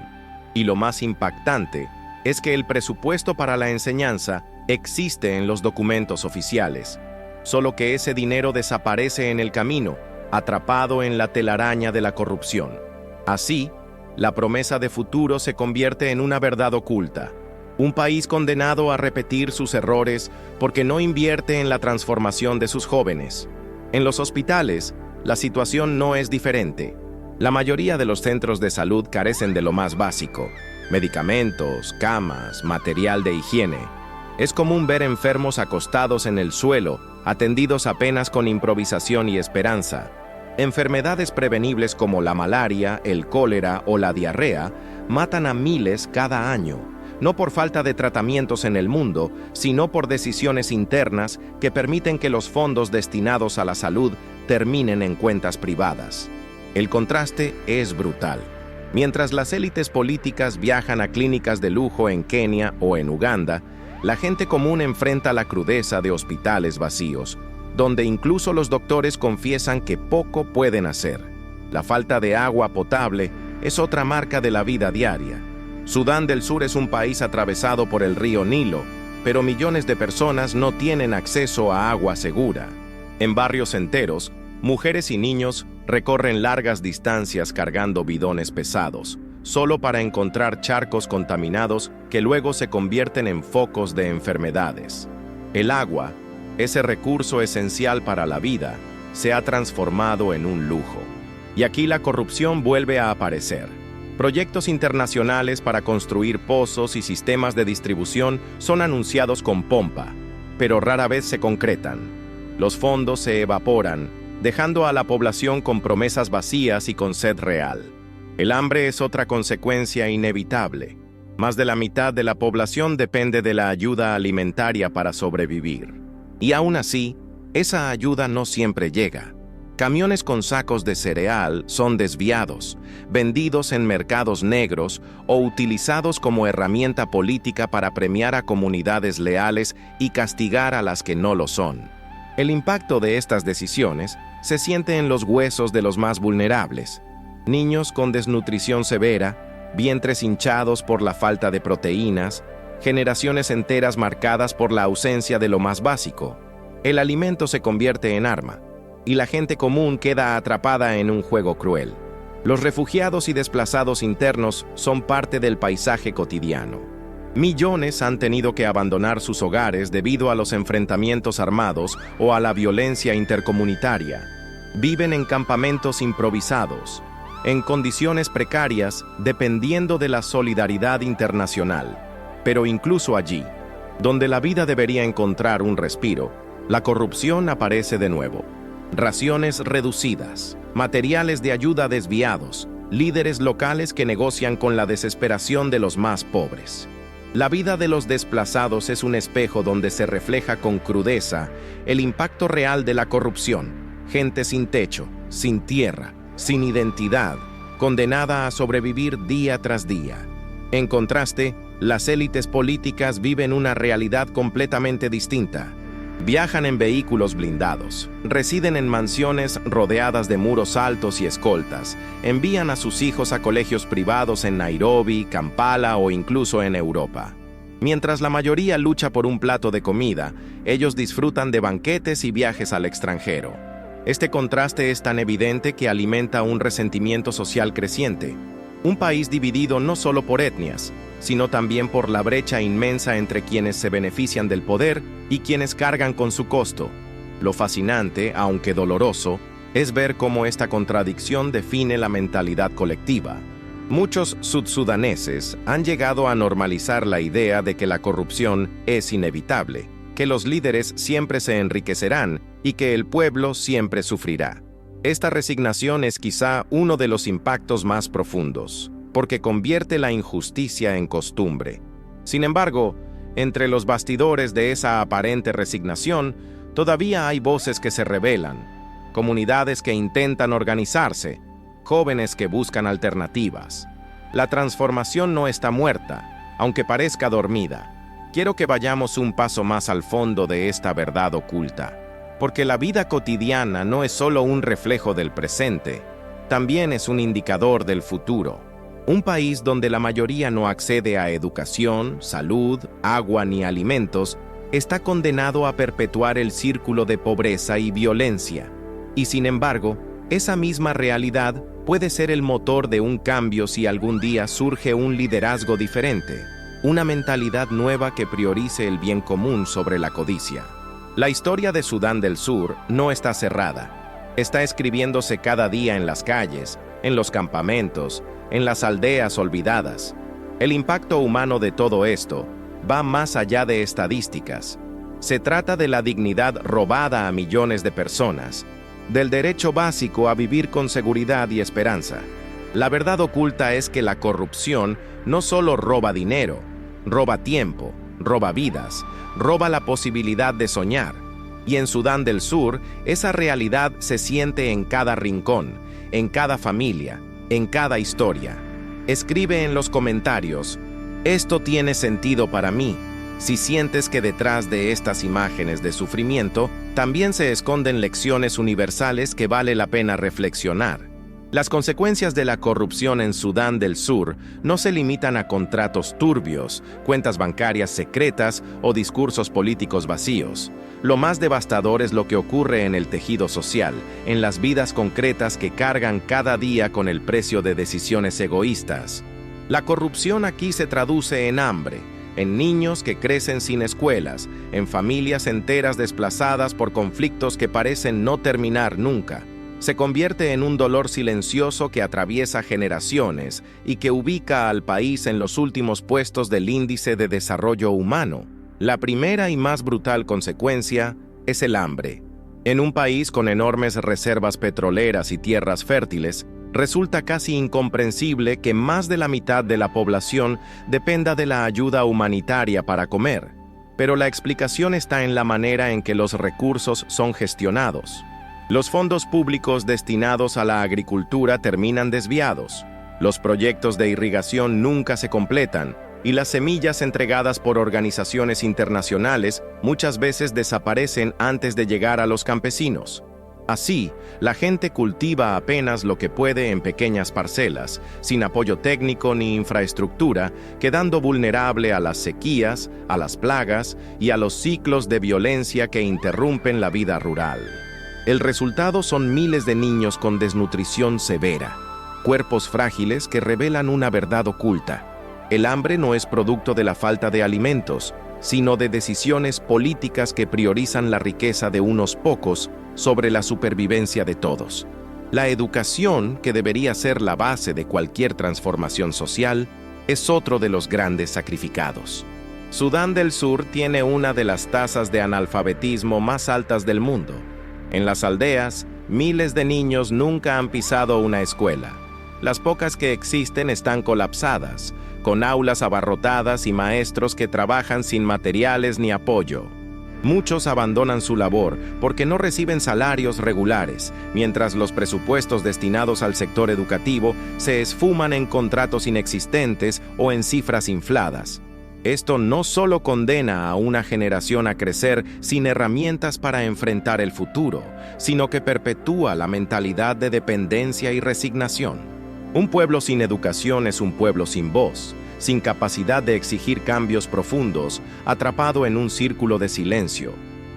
Y lo más impactante es que el presupuesto para la enseñanza existe en los documentos oficiales, solo que ese dinero desaparece en el camino, atrapado en la telaraña de la corrupción. Así, la promesa de futuro se convierte en una verdad oculta. Un país condenado a repetir sus errores porque no invierte en la transformación de sus jóvenes. En los hospitales, la situación no es diferente. La mayoría de los centros de salud carecen de lo más básico: medicamentos, camas, material de higiene. Es común ver enfermos acostados en el suelo, atendidos apenas con improvisación y esperanza. Enfermedades prevenibles como la malaria, el cólera o la diarrea matan a miles cada año, no por falta de tratamientos en el mundo, sino por decisiones internas que permiten que los fondos destinados a la salud terminen en cuentas privadas. El contraste es brutal. Mientras las élites políticas viajan a clínicas de lujo en Kenia o en Uganda, la gente común enfrenta la crudeza de hospitales vacíos, donde incluso los doctores confiesan que poco pueden hacer. La falta de agua potable es otra marca de la vida diaria. Sudán del Sur es un país atravesado por el río Nilo, pero millones de personas no tienen acceso a agua segura. En barrios enteros, mujeres y niños recorren largas distancias cargando bidones pesados, solo para encontrar charcos contaminados que luego se convierten en focos de enfermedades. El agua, ese recurso esencial para la vida, se ha transformado en un lujo. Y aquí la corrupción vuelve a aparecer. Proyectos internacionales para construir pozos y sistemas de distribución son anunciados con pompa, pero rara vez se concretan. Los fondos se evaporan, dejando a la población con promesas vacías y con sed real. El hambre es otra consecuencia inevitable. Más de la mitad de la población depende de la ayuda alimentaria para sobrevivir. Y aún así, esa ayuda no siempre llega. Camiones con sacos de cereal son desviados, vendidos en mercados negros o utilizados como herramienta política para premiar a comunidades leales y castigar a las que no lo son. El impacto de estas decisiones se siente en los huesos de los más vulnerables. Niños con desnutrición severa, vientres hinchados por la falta de proteínas, generaciones enteras marcadas por la ausencia de lo más básico. El alimento se convierte en arma, y la gente común queda atrapada en un juego cruel. Los refugiados y desplazados internos son parte del paisaje cotidiano. Millones han tenido que abandonar sus hogares debido a los enfrentamientos armados o a la violencia intercomunitaria. Viven en campamentos improvisados, en condiciones precarias, dependiendo de la solidaridad internacional. Pero incluso allí, donde la vida debería encontrar un respiro, la corrupción aparece de nuevo. Raciones reducidas, materiales de ayuda desviados, líderes locales que negocian con la desesperación de los más pobres. La vida de los desplazados es un espejo donde se refleja con crudeza el impacto real de la corrupción. Gente sin techo, sin tierra, sin identidad, condenada a sobrevivir día tras día. En contraste, las élites políticas viven una realidad completamente distinta. Viajan en vehículos blindados, residen en mansiones rodeadas de muros altos y escoltas, envían a sus hijos a colegios privados en Nairobi, Kampala o incluso en Europa. Mientras la mayoría lucha por un plato de comida, ellos disfrutan de banquetes y viajes al extranjero. Este contraste es tan evidente que alimenta un resentimiento social creciente. Un país dividido no solo por etnias, sino también por la brecha inmensa entre quienes se benefician del poder y quienes cargan con su costo. Lo fascinante, aunque doloroso, es ver cómo esta contradicción define la mentalidad colectiva. Muchos sudsudaneses han llegado a normalizar la idea de que la corrupción es inevitable, que los líderes siempre se enriquecerán y que el pueblo siempre sufrirá. Esta resignación es quizá uno de los impactos más profundos, porque convierte la injusticia en costumbre. Sin embargo, entre los bastidores de esa aparente resignación, todavía hay voces que se rebelan, comunidades que intentan organizarse, jóvenes que buscan alternativas. La transformación no está muerta, aunque parezca dormida. Quiero que vayamos un paso más al fondo de esta verdad oculta, porque la vida cotidiana no es solo un reflejo del presente, también es un indicador del futuro. Un país donde la mayoría no accede a educación, salud, agua ni alimentos, está condenado a perpetuar el círculo de pobreza y violencia. Y sin embargo, esa misma realidad puede ser el motor de un cambio si algún día surge un liderazgo diferente, una mentalidad nueva que priorice el bien común sobre la codicia. La historia de Sudán del Sur no está cerrada. Está escribiéndose cada día en las calles, en los campamentos, en las aldeas olvidadas. El impacto humano de todo esto va más allá de estadísticas. Se trata de la dignidad robada a millones de personas, del derecho básico a vivir con seguridad y esperanza. La verdad oculta es que la corrupción no solo roba dinero, roba tiempo, roba vidas, roba la posibilidad de soñar. Y en Sudán del Sur, esa realidad se siente en cada rincón, en cada familia, en cada historia. Escribe en los comentarios, esto tiene sentido para mí. Si sientes que detrás de estas imágenes de sufrimiento, también se esconden lecciones universales que vale la pena reflexionar. Las consecuencias de la corrupción en Sudán del Sur no se limitan a contratos turbios, cuentas bancarias secretas o discursos políticos vacíos. Lo más devastador es lo que ocurre en el tejido social, en las vidas concretas que cargan cada día con el precio de decisiones egoístas. La corrupción aquí se traduce en hambre, en niños que crecen sin escuelas, en familias enteras desplazadas por conflictos que parecen no terminar nunca. Se convierte en un dolor silencioso que atraviesa generaciones y que ubica al país en los últimos puestos del índice de desarrollo humano. La primera y más brutal consecuencia es el hambre. En un país con enormes reservas petroleras y tierras fértiles, resulta casi incomprensible que más de la mitad de la población dependa de la ayuda humanitaria para comer. Pero la explicación está en la manera en que los recursos son gestionados. Los fondos públicos destinados a la agricultura terminan desviados, los proyectos de irrigación nunca se completan, y las semillas entregadas por organizaciones internacionales muchas veces desaparecen antes de llegar a los campesinos. Así, la gente cultiva apenas lo que puede en pequeñas parcelas, sin apoyo técnico ni infraestructura, quedando vulnerable a las sequías, a las plagas y a los ciclos de violencia que interrumpen la vida rural. El resultado son miles de niños con desnutrición severa, cuerpos frágiles que revelan una verdad oculta. El hambre no es producto de la falta de alimentos, sino de decisiones políticas que priorizan la riqueza de unos pocos sobre la supervivencia de todos. La educación, que debería ser la base de cualquier transformación social, es otro de los grandes sacrificados. Sudán del Sur tiene una de las tasas de analfabetismo más altas del mundo. En las aldeas, miles de niños nunca han pisado una escuela. Las pocas que existen están colapsadas, con aulas abarrotadas y maestros que trabajan sin materiales ni apoyo. Muchos abandonan su labor porque no reciben salarios regulares, mientras los presupuestos destinados al sector educativo se esfuman en contratos inexistentes o en cifras infladas. Esto no solo condena a una generación a crecer sin herramientas para enfrentar el futuro, sino que perpetúa la mentalidad de dependencia y resignación. Un pueblo sin educación es un pueblo sin voz, sin capacidad de exigir cambios profundos, atrapado en un círculo de silencio.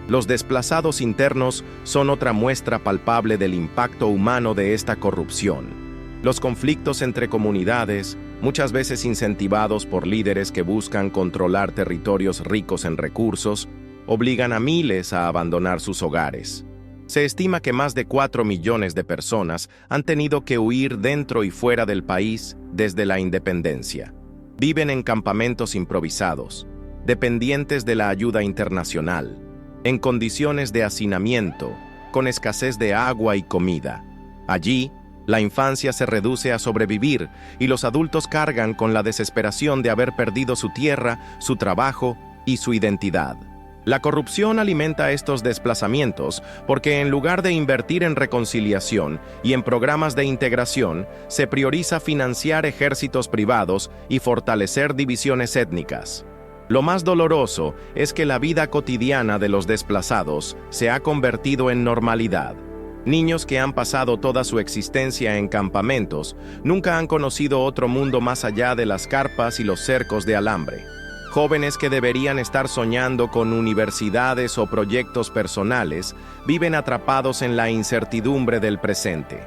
Los desplazados internos son otra muestra palpable del impacto humano de esta corrupción. Los conflictos entre comunidades, muchas veces incentivados por líderes que buscan controlar territorios ricos en recursos, obligan a miles a abandonar sus hogares. Se estima que más de 4 millones de personas han tenido que huir dentro y fuera del país desde la independencia. Viven en campamentos improvisados, dependientes de la ayuda internacional, en condiciones de hacinamiento, con escasez de agua y comida. Allí, la infancia se reduce a sobrevivir y los adultos cargan con la desesperación de haber perdido su tierra, su trabajo y su identidad. La corrupción alimenta estos desplazamientos porque en lugar de invertir en reconciliación y en programas de integración, se prioriza financiar ejércitos privados y fortalecer divisiones étnicas. Lo más doloroso es que la vida cotidiana de los desplazados se ha convertido en normalidad. Niños que han pasado toda su existencia en campamentos nunca han conocido otro mundo más allá de las carpas y los cercos de alambre. Jóvenes que deberían estar soñando con universidades o proyectos personales viven atrapados en la incertidumbre del presente.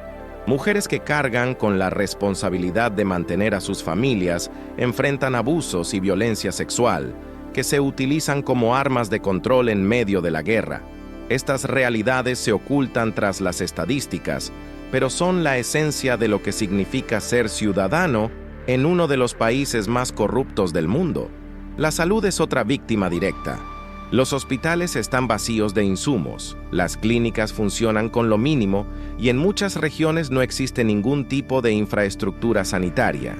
Mujeres que cargan con la responsabilidad de mantener a sus familias enfrentan abusos y violencia sexual, que se utilizan como armas de control en medio de la guerra. Estas realidades se ocultan tras las estadísticas, pero son la esencia de lo que significa ser ciudadano en uno de los países más corruptos del mundo. La salud es otra víctima directa. Los hospitales están vacíos de insumos, las clínicas funcionan con lo mínimo y en muchas regiones no existe ningún tipo de infraestructura sanitaria.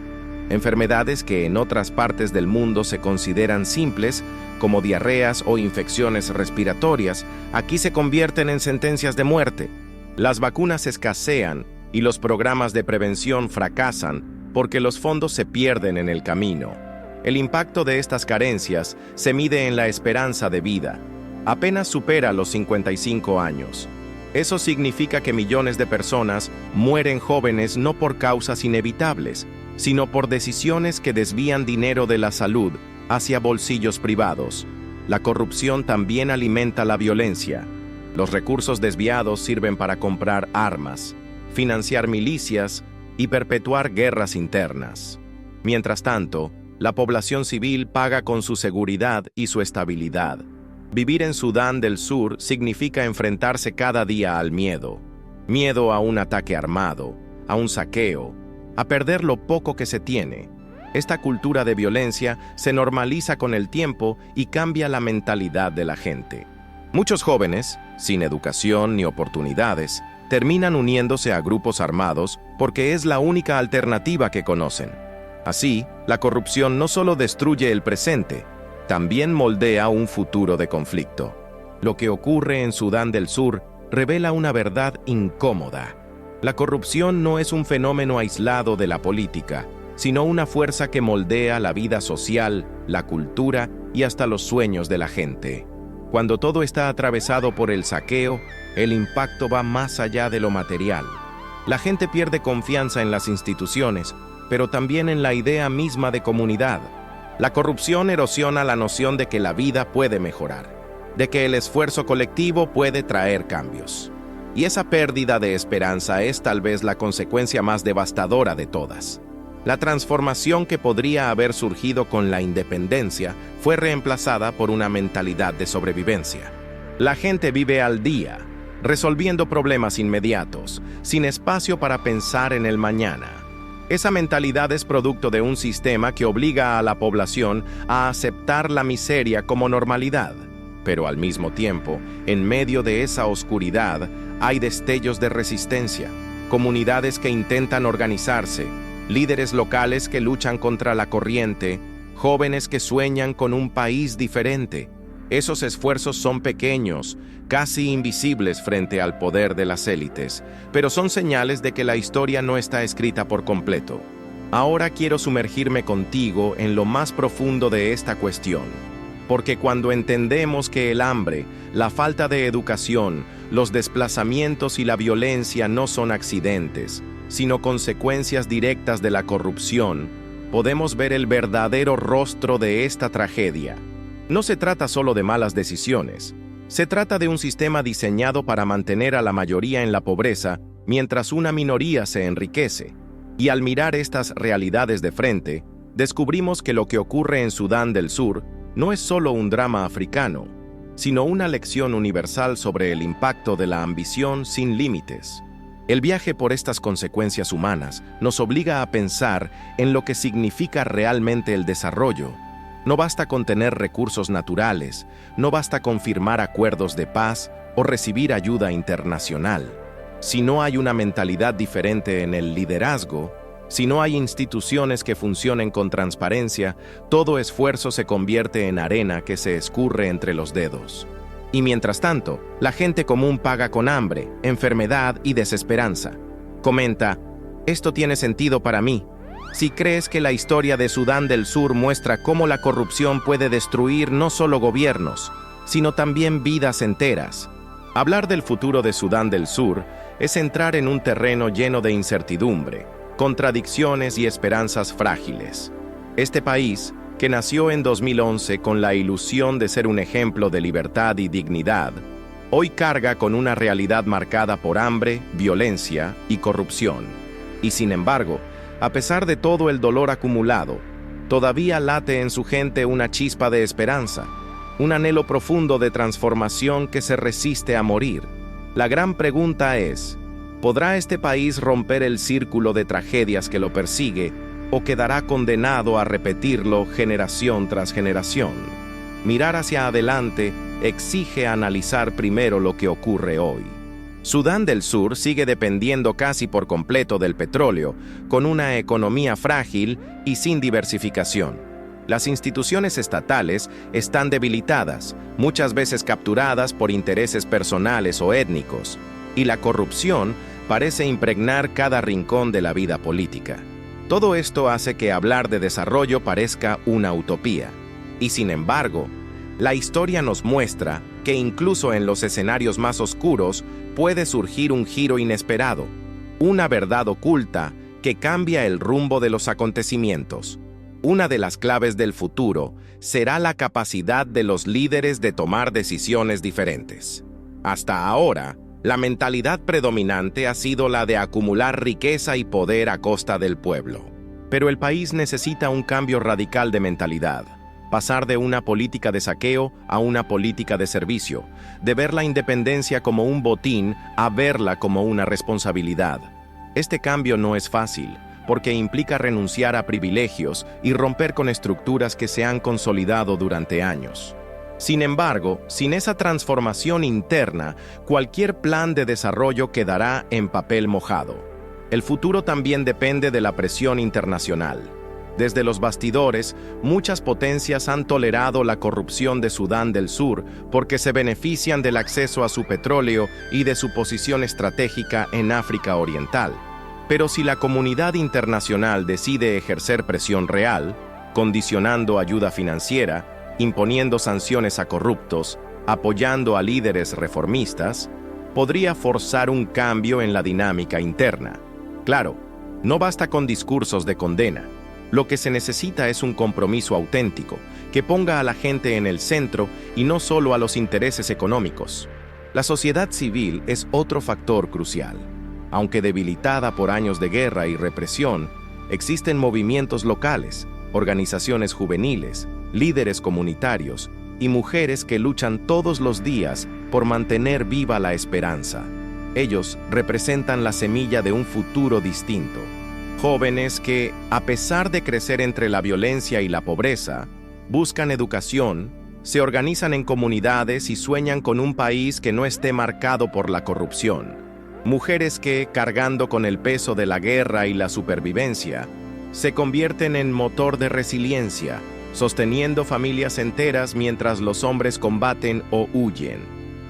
Enfermedades que en otras partes del mundo se consideran simples, como diarreas o infecciones respiratorias, aquí se convierten en sentencias de muerte. Las vacunas escasean y los programas de prevención fracasan porque los fondos se pierden en el camino. El impacto de estas carencias se mide en la esperanza de vida. Apenas supera los 55 años. Eso significa que millones de personas mueren jóvenes no por causas inevitables, sino por decisiones que desvían dinero de la salud hacia bolsillos privados. La corrupción también alimenta la violencia. Los recursos desviados sirven para comprar armas, financiar milicias y perpetuar guerras internas. Mientras tanto, la población civil paga con su seguridad y su estabilidad. Vivir en Sudán del Sur significa enfrentarse cada día al miedo. Miedo a un ataque armado, a un saqueo, a perder lo poco que se tiene. Esta cultura de violencia se normaliza con el tiempo y cambia la mentalidad de la gente. Muchos jóvenes, sin educación ni oportunidades, terminan uniéndose a grupos armados porque es la única alternativa que conocen. Así, la corrupción no solo destruye el presente, también moldea un futuro de conflicto. Lo que ocurre en Sudán del Sur revela una verdad incómoda. La corrupción no es un fenómeno aislado de la política, sino una fuerza que moldea la vida social, la cultura y hasta los sueños de la gente. Cuando todo está atravesado por el saqueo, el impacto va más allá de lo material. La gente pierde confianza en las instituciones, pero también en la idea misma de comunidad. La corrupción erosiona la noción de que la vida puede mejorar, de que el esfuerzo colectivo puede traer cambios. Y esa pérdida de esperanza es tal vez la consecuencia más devastadora de todas. La transformación que podría haber surgido con la independencia fue reemplazada por una mentalidad de sobrevivencia. La gente vive al día, resolviendo problemas inmediatos, sin espacio para pensar en el mañana. Esa mentalidad es producto de un sistema que obliga a la población a aceptar la miseria como normalidad. Pero al mismo tiempo, en medio de esa oscuridad, hay destellos de resistencia, comunidades que intentan organizarse, líderes locales que luchan contra la corriente, jóvenes que sueñan con un país diferente. Esos esfuerzos son pequeños, casi invisibles frente al poder de las élites, pero son señales de que la historia no está escrita por completo. Ahora quiero sumergirme contigo en lo más profundo de esta cuestión, porque cuando entendemos que el hambre, la falta de educación, los desplazamientos y la violencia no son accidentes, sino consecuencias directas de la corrupción, podemos ver el verdadero rostro de esta tragedia. No se trata solo de malas decisiones. Se trata de un sistema diseñado para mantener a la mayoría en la pobreza mientras una minoría se enriquece. Y al mirar estas realidades de frente, descubrimos que lo que ocurre en Sudán del Sur no es solo un drama africano, sino una lección universal sobre el impacto de la ambición sin límites. El viaje por estas consecuencias humanas nos obliga a pensar en lo que significa realmente el desarrollo. No basta con tener recursos naturales, no basta con firmar acuerdos de paz o recibir ayuda internacional. Si no hay una mentalidad diferente en el liderazgo, si no hay instituciones que funcionen con transparencia, todo esfuerzo se convierte en arena que se escurre entre los dedos. Y mientras tanto, la gente común paga con hambre, enfermedad y desesperanza. Comenta, esto tiene sentido para mí. Si crees que la historia de Sudán del Sur muestra cómo la corrupción puede destruir no solo gobiernos, sino también vidas enteras. Hablar del futuro de Sudán del Sur es entrar en un terreno lleno de incertidumbre, contradicciones y esperanzas frágiles. Este país, que nació en 2011 con la ilusión de ser un ejemplo de libertad y dignidad, hoy carga con una realidad marcada por hambre, violencia y corrupción. Y sin embargo, a pesar de todo el dolor acumulado, todavía late en su gente una chispa de esperanza, un anhelo profundo de transformación que se resiste a morir. La gran pregunta es, ¿podrá este país romper el círculo de tragedias que lo persigue o quedará condenado a repetirlo generación tras generación? Mirar hacia adelante exige analizar primero lo que ocurre hoy. Sudán del Sur sigue dependiendo casi por completo del petróleo, con una economía frágil y sin diversificación. Las instituciones estatales están debilitadas, muchas veces capturadas por intereses personales o étnicos, y la corrupción parece impregnar cada rincón de la vida política. Todo esto hace que hablar de desarrollo parezca una utopía. Y sin embargo, la historia nos muestra que incluso en los escenarios más oscuros puede surgir un giro inesperado, una verdad oculta que cambia el rumbo de los acontecimientos. Una de las claves del futuro será la capacidad de los líderes de tomar decisiones diferentes. Hasta ahora, la mentalidad predominante ha sido la de acumular riqueza y poder a costa del pueblo. Pero el país necesita un cambio radical de mentalidad. Pasar de una política de saqueo a una política de servicio, de ver la independencia como un botín a verla como una responsabilidad. Este cambio no es fácil, porque implica renunciar a privilegios y romper con estructuras que se han consolidado durante años. Sin embargo, sin esa transformación interna, cualquier plan de desarrollo quedará en papel mojado. El futuro también depende de la presión internacional. Desde los bastidores, muchas potencias han tolerado la corrupción de Sudán del Sur porque se benefician del acceso a su petróleo y de su posición estratégica en África Oriental. Pero si la comunidad internacional decide ejercer presión real, condicionando ayuda financiera, imponiendo sanciones a corruptos, apoyando a líderes reformistas, podría forzar un cambio en la dinámica interna. Claro, no basta con discursos de condena. Lo que se necesita es un compromiso auténtico, que ponga a la gente en el centro y no solo a los intereses económicos. La sociedad civil es otro factor crucial. Aunque debilitada por años de guerra y represión, existen movimientos locales, organizaciones juveniles, líderes comunitarios y mujeres que luchan todos los días por mantener viva la esperanza. Ellos representan la semilla de un futuro distinto. Jóvenes que, a pesar de crecer entre la violencia y la pobreza, buscan educación, se organizan en comunidades y sueñan con un país que no esté marcado por la corrupción. Mujeres que, cargando con el peso de la guerra y la supervivencia, se convierten en motor de resiliencia, sosteniendo familias enteras mientras los hombres combaten o huyen.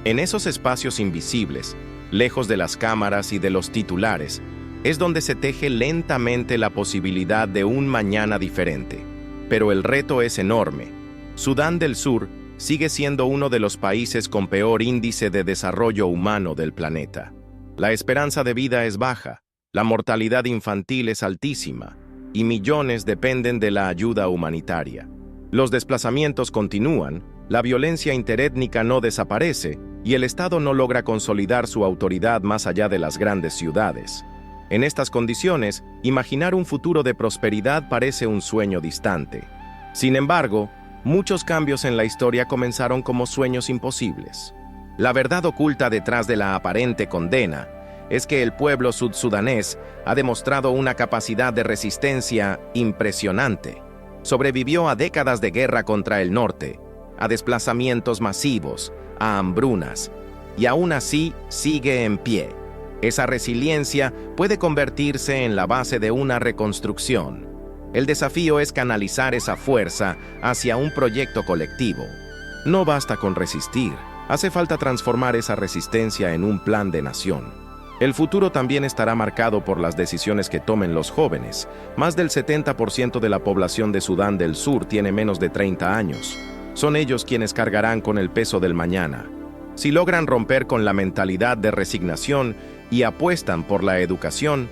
En esos espacios invisibles, lejos de las cámaras y de los titulares, es donde se teje lentamente la posibilidad de un mañana diferente. Pero el reto es enorme. Sudán del Sur sigue siendo uno de los países con peor índice de desarrollo humano del planeta. La esperanza de vida es baja, la mortalidad infantil es altísima, y millones dependen de la ayuda humanitaria. Los desplazamientos continúan, la violencia interétnica no desaparece, y el Estado no logra consolidar su autoridad más allá de las grandes ciudades. En estas condiciones, imaginar un futuro de prosperidad parece un sueño distante. Sin embargo, muchos cambios en la historia comenzaron como sueños imposibles. La verdad oculta detrás de la aparente condena es que el pueblo sudsudanés ha demostrado una capacidad de resistencia impresionante. Sobrevivió a décadas de guerra contra el norte, a desplazamientos masivos, a hambrunas, y aún así sigue en pie. Esa resiliencia puede convertirse en la base de una reconstrucción. El desafío es canalizar esa fuerza hacia un proyecto colectivo. No basta con resistir, hace falta transformar esa resistencia en un plan de nación. El futuro también estará marcado por las decisiones que tomen los jóvenes. Más del 70% de la población de Sudán del Sur tiene menos de 30 años. Son ellos quienes cargarán con el peso del mañana. Si logran romper con la mentalidad de resignación y apuestan por la educación,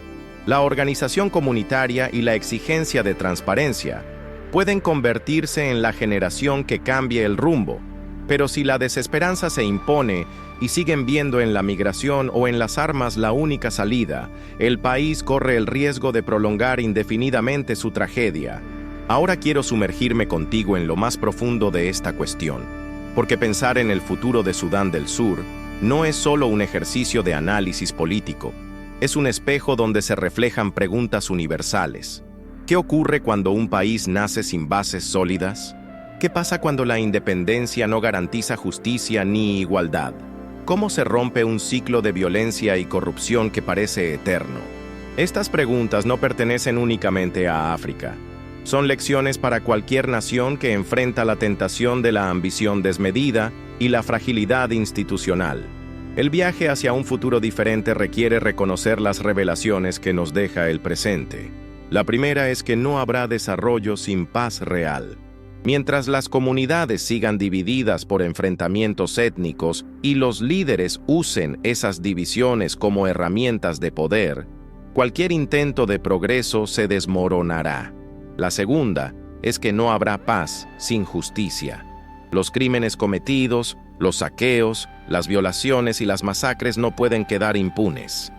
la organización comunitaria y la exigencia de transparencia, pueden convertirse en la generación que cambie el rumbo. Pero si la desesperanza se impone y siguen viendo en la migración o en las armas la única salida, el país corre el riesgo de prolongar indefinidamente su tragedia. Ahora quiero sumergirme contigo en lo más profundo de esta cuestión, porque pensar en el futuro de Sudán del Sur no es solo un ejercicio de análisis político, es un espejo donde se reflejan preguntas universales. ¿Qué ocurre cuando un país nace sin bases sólidas? ¿Qué pasa cuando la independencia no garantiza justicia ni igualdad? ¿Cómo se rompe un ciclo de violencia y corrupción que parece eterno? Estas preguntas no pertenecen únicamente a África. Son lecciones para cualquier nación que enfrenta la tentación de la ambición desmedida y la fragilidad institucional. El viaje hacia un futuro diferente requiere reconocer las revelaciones que nos deja el presente. La primera es que no habrá desarrollo sin paz real. Mientras las comunidades sigan divididas por enfrentamientos étnicos y los líderes usen esas divisiones como herramientas de poder, cualquier intento de progreso se desmoronará. La segunda es que no habrá paz sin justicia. Los crímenes cometidos, los saqueos, las violaciones y las masacres no pueden quedar impunes.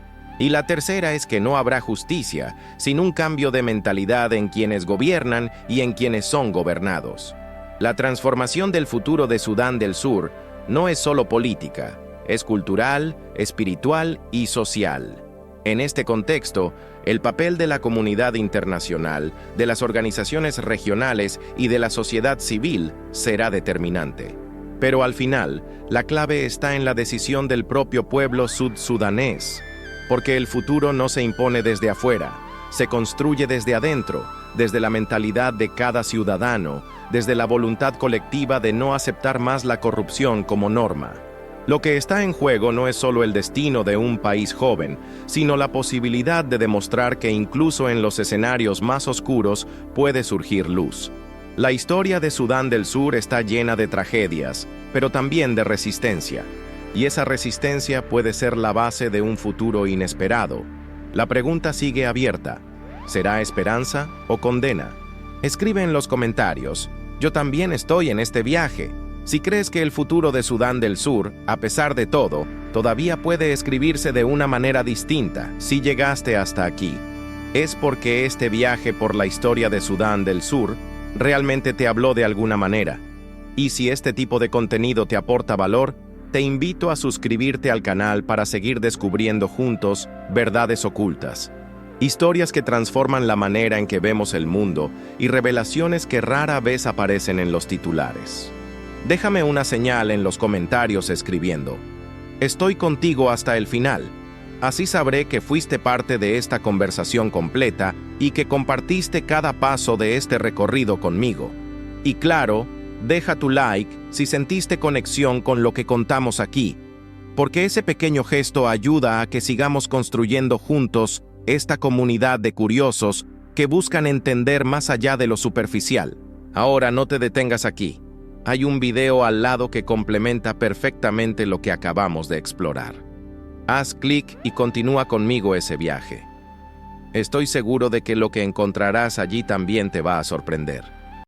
Y la tercera es que no habrá justicia sin un cambio de mentalidad en quienes gobiernan y en quienes son gobernados. La transformación del futuro de Sudán del Sur no es solo política, es cultural, espiritual y social. En este contexto, el papel de la comunidad internacional, de las organizaciones regionales y de la sociedad civil será determinante. Pero al final, la clave está en la decisión del propio pueblo sudsudanés, porque el futuro no se impone desde afuera, se construye desde adentro, desde la mentalidad de cada ciudadano, desde la voluntad colectiva de no aceptar más la corrupción como norma. Lo que está en juego no es solo el destino de un país joven, sino la posibilidad de demostrar que incluso en los escenarios más oscuros puede surgir luz. La historia de Sudán del Sur está llena de tragedias, pero también de resistencia. Y esa resistencia puede ser la base de un futuro inesperado. La pregunta sigue abierta. ¿Será esperanza o condena? Escribe en los comentarios. Yo también estoy en este viaje. Si crees que el futuro de Sudán del Sur, a pesar de todo, todavía puede escribirse de una manera distinta si llegaste hasta aquí, es porque este viaje por la historia de Sudán del Sur realmente te habló de alguna manera. Y si este tipo de contenido te aporta valor, te invito a suscribirte al canal para seguir descubriendo juntos verdades ocultas, historias que transforman la manera en que vemos el mundo y revelaciones que rara vez aparecen en los titulares. Déjame una señal en los comentarios escribiendo: estoy contigo hasta el final. Así sabré que fuiste parte de esta conversación completa y que compartiste cada paso de este recorrido conmigo. Y claro, deja tu like si sentiste conexión con lo que contamos aquí, porque ese pequeño gesto ayuda a que sigamos construyendo juntos esta comunidad de curiosos que buscan entender más allá de lo superficial. Ahora no te detengas aquí. Hay un video al lado que complementa perfectamente lo que acabamos de explorar. Haz clic y continúa conmigo ese viaje. Estoy seguro de que lo que encontrarás allí también te va a sorprender.